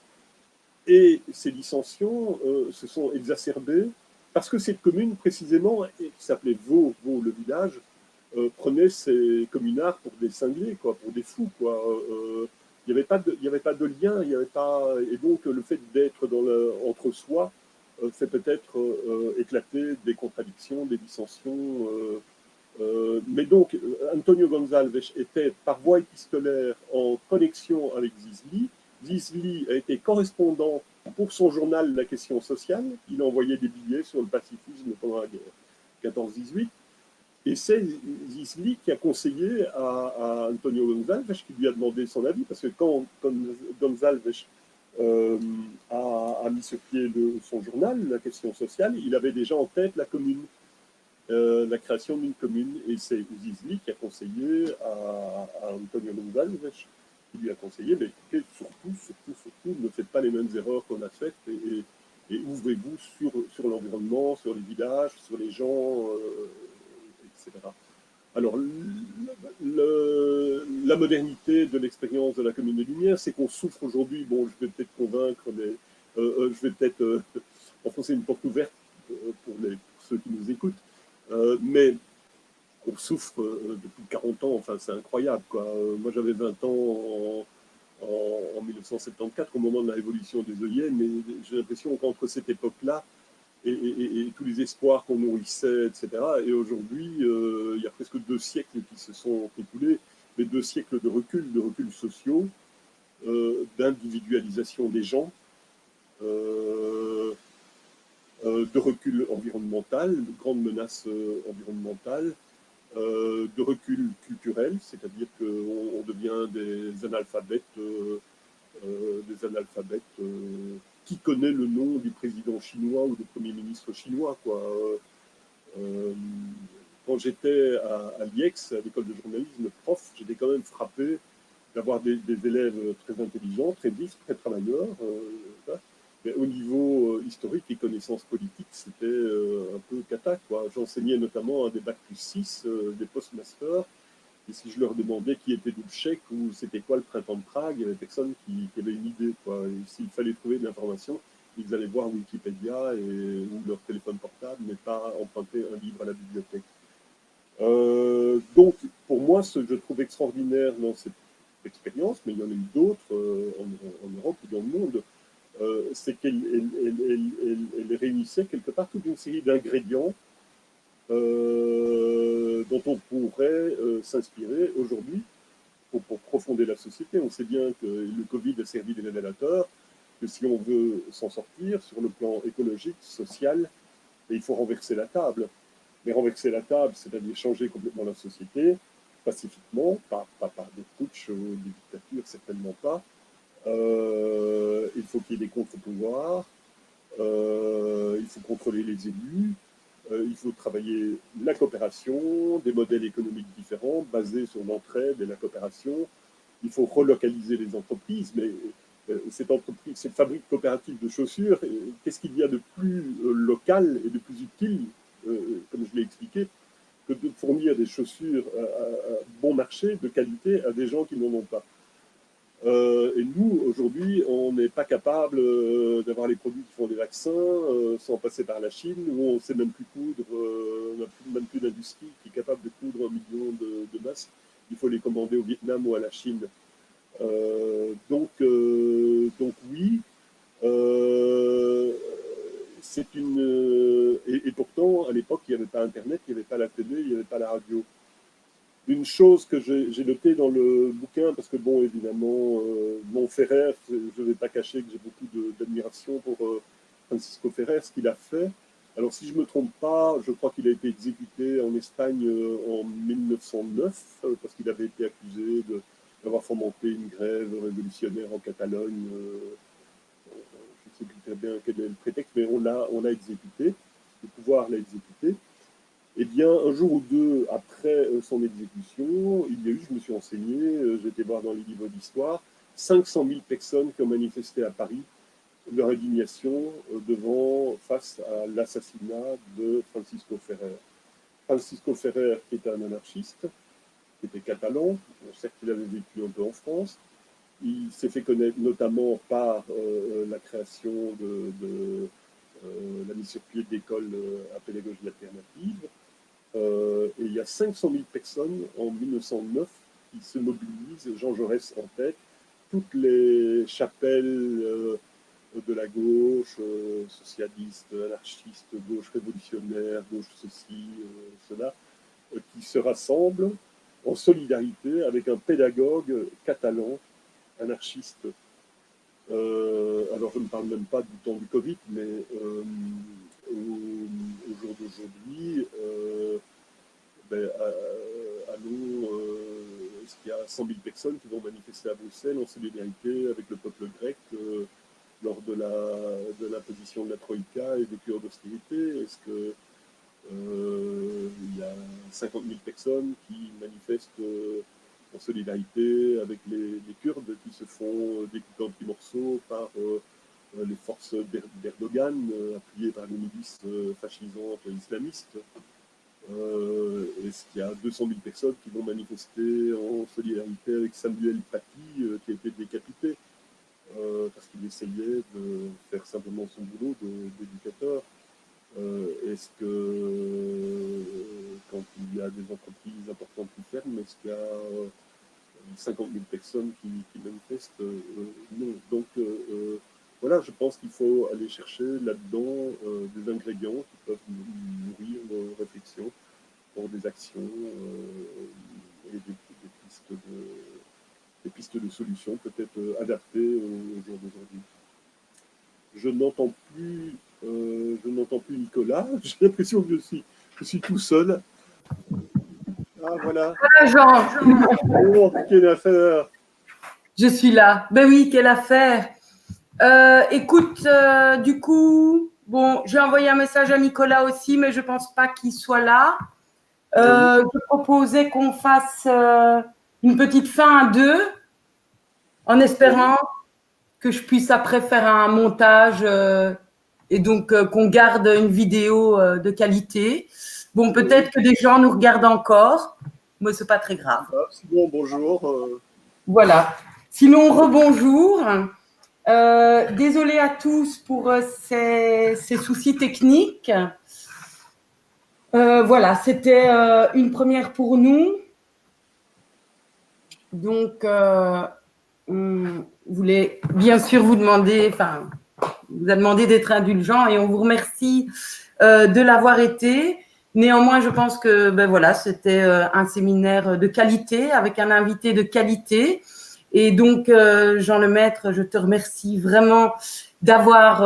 [SPEAKER 2] et ces dissensions se sont exacerbées parce que cette commune, précisément, qui s'appelait Vaux, le village, prenait ses communards pour des cinglés, quoi, pour des fous, quoi. Il n'y avait pas de lien, il y avait pas, et donc le fait d'être entre soi fait peut-être éclater des contradictions, des dissensions. Mais donc, Antonio Gonçalves était par voie épistolaire en connexion avec Zizli. Zizli a été correspondant pour son journal La Question sociale. Il a envoyé des billets sur le pacifisme pendant la guerre 14-18. Et c'est Zizli qui a conseillé à Antonio Gonçalves, qui lui a demandé son avis, parce que quand Gonçalves a mis sur pied son journal, La Question sociale, il avait déjà en tête la commune. La création d'une commune. Et c'est Zizli qui a conseillé à Antonio Gonçalves, qui lui a conseillé, mais écoutez, surtout, ne faites pas les mêmes erreurs qu'on a faites et ouvrez-vous sur l'environnement, sur les villages, sur les gens, etc. Alors, la modernité de l'expérience de la Commune des Lumières, c'est qu'on souffre aujourd'hui, bon, je vais peut-être convaincre, mais je vais peut-être enfoncer une porte ouverte pour ceux qui nous écoutent, mais on souffre depuis 40 ans, enfin c'est incroyable, quoi. Moi j'avais 20 ans en 1974, au moment de la révolution des œillets, mais j'ai l'impression qu'entre cette époque-là et tous les espoirs qu'on nourrissait, etc., et aujourd'hui, il y a presque 2 siècles qui se sont écoulés, mais 2 siècles de recul sociaux, d'individualisation des gens, de recul environnemental, de grandes menaces environnementales, de recul culturel, c'est-à-dire qu'on devient des analphabètes, qui connaît le nom du président chinois ou du premier ministre chinois, quoi. Quand j'étais à l'IEX, à l'école de journalisme, prof, j'étais quand même frappé d'avoir des élèves très intelligents, très vifs, très travailleurs. Mais au niveau historique et connaissances politiques, c'était un peu cata, quoi. J'enseignais notamment à des bac plus 6, des postmasters, et si je leur demandais qui était Dubček ou c'était quoi le printemps de Prague, il n'y avait personne qui avait une idée, quoi. Et s'il fallait trouver de l'information, ils allaient voir Wikipédia ou leur téléphone portable, mais pas emprunter un livre à la bibliothèque. Donc, pour moi, ce que je trouve extraordinaire dans cette expérience, mais il y en a eu d'autres en Europe ou dans le monde, c'est qu'elle réunissait quelque part toute une série d'ingrédients dont on pourrait s'inspirer aujourd'hui pour profonder la société. On sait bien que le Covid a servi de révélateur, que si on veut s'en sortir sur le plan écologique, social, il faut renverser la table. Mais renverser la table, c'est-à-dire changer complètement la société, pacifiquement, pas par des putsch ou des dictatures, certainement pas. Il faut qu'il y ait des contre-pouvoirs, il faut contrôler les élus, il faut travailler la coopération, des modèles économiques différents basés sur l'entraide et la coopération. Il faut relocaliser les entreprises, mais cette fabrique coopérative de chaussures, qu'est-ce qu'il y a de plus local et de plus utile, comme je l'ai expliqué, que de fournir des chaussures à bon marché, de qualité, à des gens qui n'en ont pas. Et nous, aujourd'hui, on n'est pas capable d'avoir les produits qui font des vaccins sans passer par la Chine, où on ne sait même plus coudre, on n'a même plus d'industrie qui est capable de coudre 1 million de masques. Il faut les commander au Vietnam ou à la Chine. Donc oui, c'est une... et pourtant, à l'époque, il n'y avait pas Internet, il n'y avait pas la télé, il n'y avait pas la radio. Une chose que j'ai notée dans le bouquin, parce que bon, évidemment, mon Ferrer, je ne vais pas cacher que j'ai beaucoup d'admiration pour Francisco Ferrer, ce qu'il a fait. Alors, si je ne me trompe pas, je crois qu'il a été exécuté en Espagne en 1909, parce qu'il avait été accusé d'avoir fomenté une grève révolutionnaire en Catalogne. Je ne sais plus très bien quel est le prétexte, mais on l'a exécuté. Le pouvoir l'a exécuté. Eh bien, un jour ou deux après son exécution, il y a eu, je me suis renseigné, j'étais voir dans les livres d'histoire, 500 000 personnes qui ont manifesté à Paris leur indignation face à l'assassinat de Francisco Ferrer. Francisco Ferrer était un anarchiste, qui était catalan, on sait qu'il avait vécu un peu en France. Il s'est fait connaître notamment par la création de la mise sur pied d'écoles à pédagogie alternative. Et il y a 500 000 personnes en 1909 qui se mobilisent, Jean Jaurès en tête, toutes les chapelles de la gauche, socialiste, anarchiste, gauche révolutionnaire, gauche ceci, cela, qui se rassemblent en solidarité avec un pédagogue catalan, anarchiste. Alors je ne parle même pas du temps du Covid, mais au jour d'aujourd'hui, est-ce qu'il y a 100 000 personnes qui vont manifester à Bruxelles en solidarité avec le peuple grec lors de l'imposition de la Troïka et des cures d'austérité? Est-ce que il y a 50 000 personnes qui manifestent en solidarité avec les Kurdes qui se font découper en petits morceaux par les forces d'Erdogan, appuyées par les milices fascisantes islamistes? Est-ce qu'il y a 200 000 personnes qui vont manifester en solidarité avec Samuel Paty, qui a été décapité parce qu'il essayait de faire simplement son boulot d'éducateur? Est-ce que quand il y a des entreprises importantes qui ferment, est-ce qu'il y a 50 000 personnes qui manifestent? Non. Donc voilà, je pense qu'il faut aller chercher là-dedans des ingrédients qui peuvent nourrir nos réflexions pour des actions et des pistes de solutions peut-être adaptées au jour d'aujourd'hui. Je n'entends plus Nicolas. J'ai l'impression que je suis tout seul. Ah, voilà.
[SPEAKER 3] Voilà, Jean.
[SPEAKER 2] Oh, quelle affaire.
[SPEAKER 3] Je suis là. Ben oui, quelle affaire. Écoute, du coup, bon, j'ai envoyé un message à Nicolas aussi, mais je ne pense pas qu'il soit là. Je proposais qu'on fasse une petite fin à deux, en espérant que je puisse après faire un montage et donc qu'on garde une vidéo de qualité. Bon, peut-être que des gens nous regardent encore, mais ce n'est pas très grave.
[SPEAKER 2] Sinon, bonjour.
[SPEAKER 3] Voilà. Sinon, rebonjour. Désolée à tous pour ces soucis techniques. Voilà, c'était une première pour nous. Donc, on voulait bien sûr vous demander, vous a demandé d'être indulgent et on vous remercie de l'avoir été. Néanmoins, je pense que voilà, c'était un séminaire de qualité avec un invité de qualité. Et donc, Jean Lemaître, je te remercie vraiment d'avoir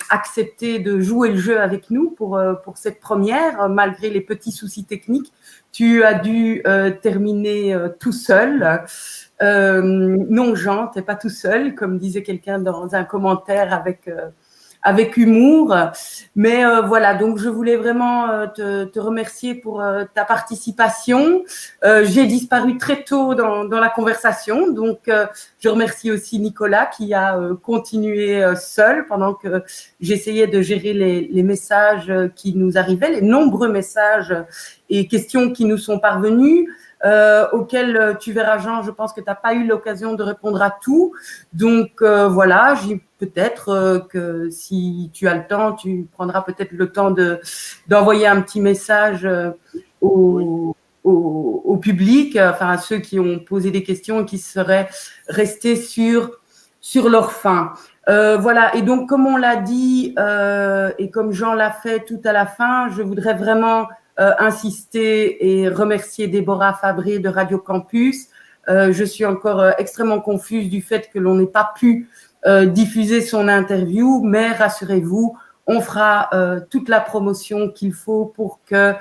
[SPEAKER 3] accepté de jouer le jeu avec nous pour cette première, malgré les petits soucis techniques. Tu as dû terminer tout seul. Non, Jean, tu n'es pas tout seul, comme disait quelqu'un dans un commentaire avec humour. Mais voilà, donc je voulais vraiment te remercier pour ta participation. J'ai disparu très tôt dans la conversation, donc je remercie aussi Nicolas qui a continué seul pendant que j'essayais de gérer les messages qui nous arrivaient, les nombreux messages et questions qui nous sont parvenus. Auquel tu verras, Jean, je pense que tu n'as pas eu l'occasion de répondre à tout. Donc, voilà, peut-être que si tu as le temps, tu prendras peut-être le temps d'envoyer un petit message au public, enfin à ceux qui ont posé des questions et qui seraient restés sur leur faim. Voilà, et donc, comme on l'a dit, et comme Jean l'a fait tout à la fin, je voudrais vraiment insister et remercier Déborah Fabré de Radio Campus. Je suis encore extrêmement confuse du fait que l'on n'ait pas pu diffuser son interview, mais rassurez-vous, on fera toute la promotion qu'il faut pour que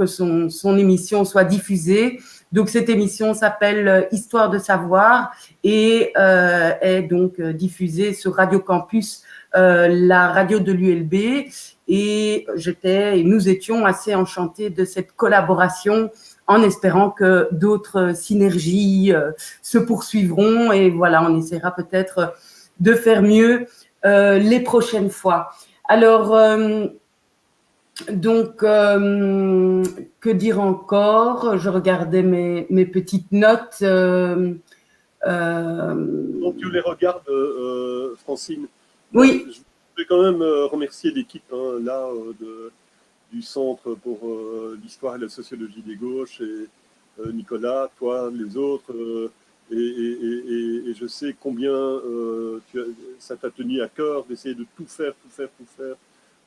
[SPEAKER 3] son émission soit diffusée. Donc, cette émission s'appelle Histoire de savoir et est donc diffusée sur Radio Campus, la radio de l'ULB. et nous étions assez enchantés de cette collaboration, en espérant que d'autres synergies se poursuivront, et voilà, on essaiera peut-être de faire mieux les prochaines fois. Alors, donc, que dire encore? Je regardais mes petites notes.
[SPEAKER 2] Donc, tu les regardes, Francine.
[SPEAKER 3] Oui.
[SPEAKER 2] Je vais quand même remercier l'équipe là du Centre pour l'histoire et la sociologie des gauches, et Nicolas, toi, les autres, et je sais combien ça t'a tenu à cœur d'essayer de tout faire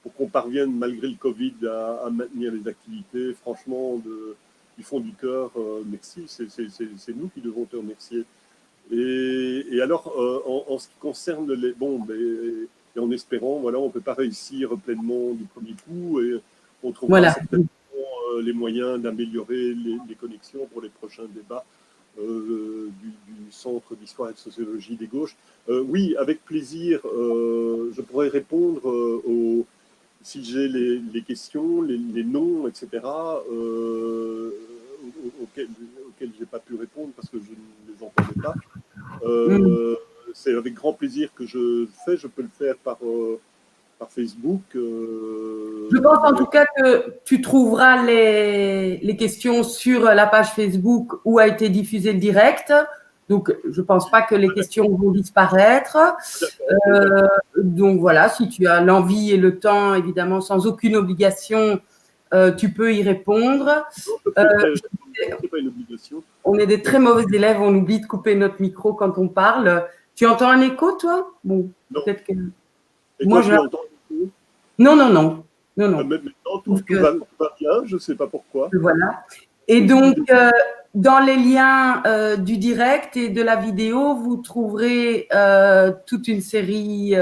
[SPEAKER 2] pour qu'on parvienne, malgré le Covid, à maintenir les activités. Franchement, du fond du cœur, merci, c'est nous qui devons te remercier. Et alors, en ce qui concerne les bombes, et en espérant, voilà, on ne peut pas réussir pleinement du premier coup, et on trouvera certainement les moyens d'améliorer les connexions pour les prochains débats du Centre d'histoire et de sociologie des gauches. Oui, avec plaisir, je pourrais répondre si j'ai les questions, les noms, etc., auxquels je n'ai pas pu répondre parce que je ne les entendais pas. C'est avec grand plaisir que je fais. Je peux le faire par Facebook.
[SPEAKER 3] Je pense en tout cas que tu trouveras les questions sur la page Facebook où a été diffusé le direct. Donc, je ne pense pas que les questions vont disparaître. Donc, voilà, si tu as l'envie et le temps, évidemment, sans aucune obligation, tu peux y répondre.
[SPEAKER 2] C'est pas une obligation.
[SPEAKER 3] On est des très mauvais élèves, on oublie de couper notre micro quand on parle. Tu entends un écho, toi? Bon, peut-être que…
[SPEAKER 2] Et moi, je l'entends.
[SPEAKER 3] Non.
[SPEAKER 2] Maintenant, tout va bien, je ne sais pas pourquoi.
[SPEAKER 3] Voilà. Et donc, dans les liens du direct et de la vidéo, vous trouverez toute une série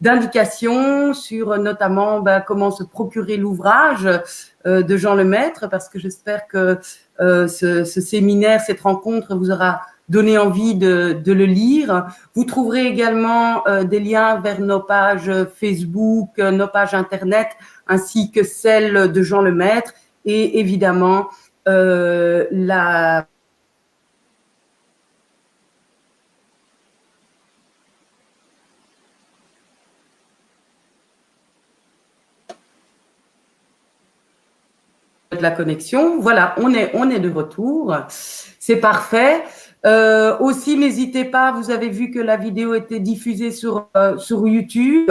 [SPEAKER 3] d'indications sur notamment comment se procurer l'ouvrage de Jean Lemaître, parce que j'espère que ce séminaire, cette rencontre vous aura donné envie de le lire. Vous trouverez également des liens vers nos pages Facebook, nos pages Internet, ainsi que celles de Jean Lemaître, et évidemment la connexion. Voilà, on est de retour. C'est parfait. Aussi, n'hésitez pas, vous avez vu que la vidéo était diffusée sur YouTube.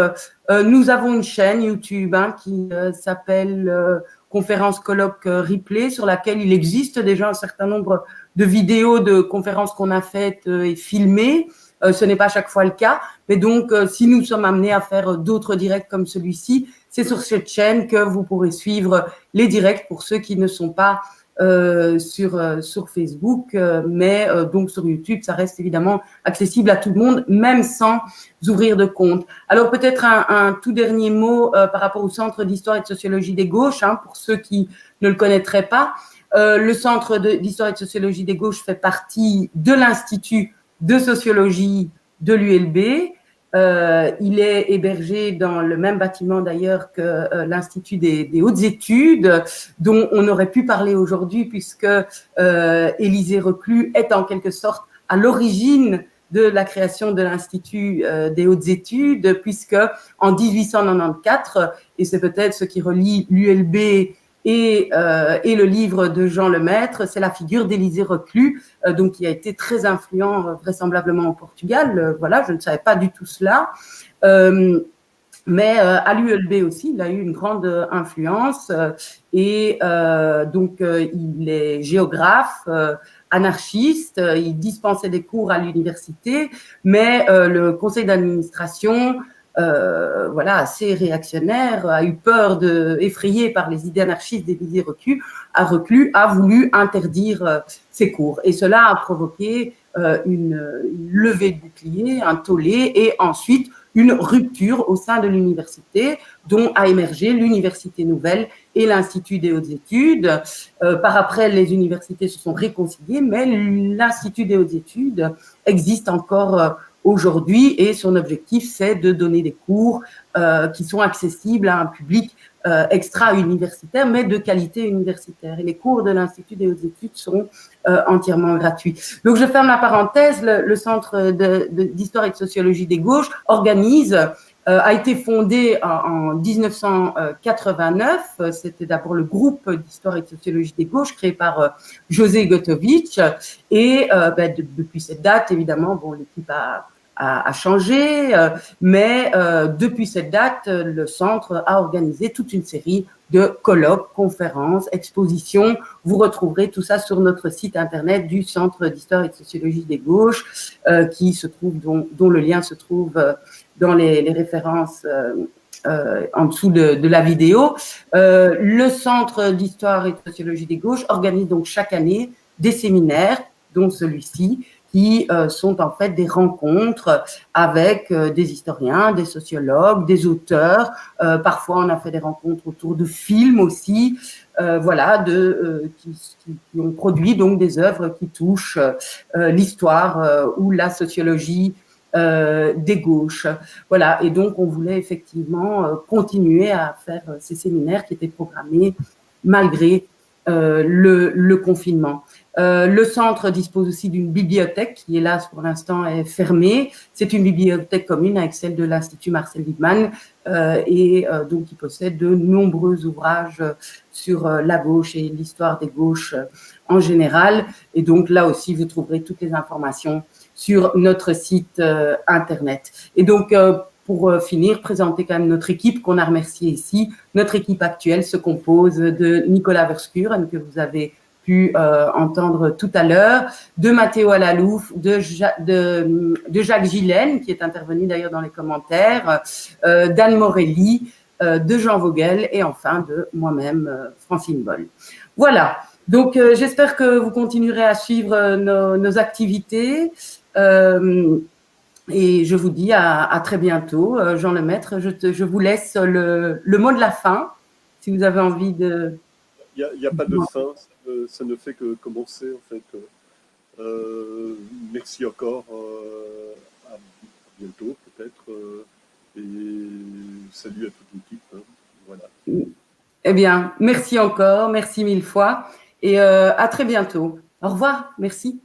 [SPEAKER 3] Nous avons une chaîne YouTube qui s'appelle Conférence Colloque Replay, sur laquelle il existe déjà un certain nombre de vidéos de conférences qu'on a faites et filmées. Ce n'est pas à chaque fois le cas, mais donc si nous sommes amenés à faire d'autres directs comme celui-ci, c'est sur cette chaîne que vous pourrez suivre les directs pour ceux qui ne sont pas sur Facebook, mais donc sur YouTube, ça reste évidemment accessible à tout le monde, même sans ouvrir de compte. Alors peut-être un tout dernier mot par rapport au Centre d'histoire et de sociologie des gauches, pour ceux qui ne le connaîtraient pas. Le Centre d'histoire et de sociologie des gauches fait partie de l'Institut de sociologie de l'ULB. Il est hébergé dans le même bâtiment d'ailleurs que l'Institut des hautes études, dont on aurait pu parler aujourd'hui, puisque Élisée Reclus est en quelque sorte à l'origine de la création de l'Institut des hautes études, puisque en 1894, et c'est peut-être ce qui relie l'ULB et le livre de Jean Lemaître, c'est la figure d'Élisée Reclus, donc qui a été très influent vraisemblablement au Portugal. Voilà, je ne savais pas du tout cela. Mais à l'ULB aussi, il a eu une grande influence et donc il est géographe, anarchiste, il dispensait des cours à l'université, mais le conseil d'administration, assez réactionnaire, a eu peur effrayé par les idées anarchistes d'Élisée Reclus, a voulu interdire ses cours. Et cela a provoqué une levée de bouclier, un tollé, et ensuite une rupture au sein de l'université, dont a émergé l'Université Nouvelle et l'Institut des hautes études. Par après, les universités se sont réconciliées, mais l'Institut des hautes études existe encore aujourd'hui, et son objectif, c'est de donner des cours qui sont accessibles à un public extra-universitaire, mais de qualité universitaire. Et les cours de l'Institut des hautes études sont entièrement gratuits. Donc, je ferme la parenthèse. Le Centre d'histoire et de sociologie des gauches organise, a été fondé en 1989. C'était d'abord le groupe d'histoire et de sociologie des gauches créé par José Gotovitch. Et depuis cette date, évidemment, bon, l'équipe a changé, mais depuis cette date, le centre a organisé toute une série de colloques, conférences, expositions. Vous retrouverez tout ça sur notre site internet du Centre d'histoire et de sociologie des gauches, qui se trouve, dont le lien se trouve dans les références en dessous de la vidéo. Le Centre d'histoire et de sociologie des gauches organise donc chaque année des séminaires, dont celui-ci, qui sont en fait des rencontres avec des historiens, des sociologues, des auteurs. Parfois, on a fait des rencontres autour de films aussi, voilà, qui ont produit donc des œuvres qui touchent l'histoire ou la sociologie des gauches. Voilà, et donc on voulait effectivement continuer à faire ces séminaires qui étaient programmés malgré le confinement. Le centre dispose aussi d'une bibliothèque qui, hélas, pour l'instant, est fermée. C'est une bibliothèque commune avec celle de l'Institut Marcel Liebman donc qui possède de nombreux ouvrages sur la gauche et l'histoire des gauches en général. Et donc là aussi, vous trouverez toutes les informations sur notre site internet. Et donc, pour finir, présenter quand même notre équipe qu'on a remerciée ici. Notre équipe actuelle se compose de Nicolas Verschuren, que vous avez pu entendre tout à l'heure, de Matteo Alalouf, de Jacques Gillen, qui est intervenu d'ailleurs dans les commentaires, d'Anne Morelli, de Jean Vogel et enfin de moi-même, Francine Boll. Voilà, donc j'espère que vous continuerez à suivre nos activités. Et je vous dis à très bientôt. Jean Lemaître, je vous laisse le mot de la fin, si vous avez envie de...
[SPEAKER 2] Il n'y a pas de fin, ça ne fait que commencer en fait. Merci encore, à bientôt peut-être, et salut à toute l'équipe. Hein, voilà.
[SPEAKER 3] Eh bien, merci encore, merci mille fois, et à très bientôt. Au revoir, merci.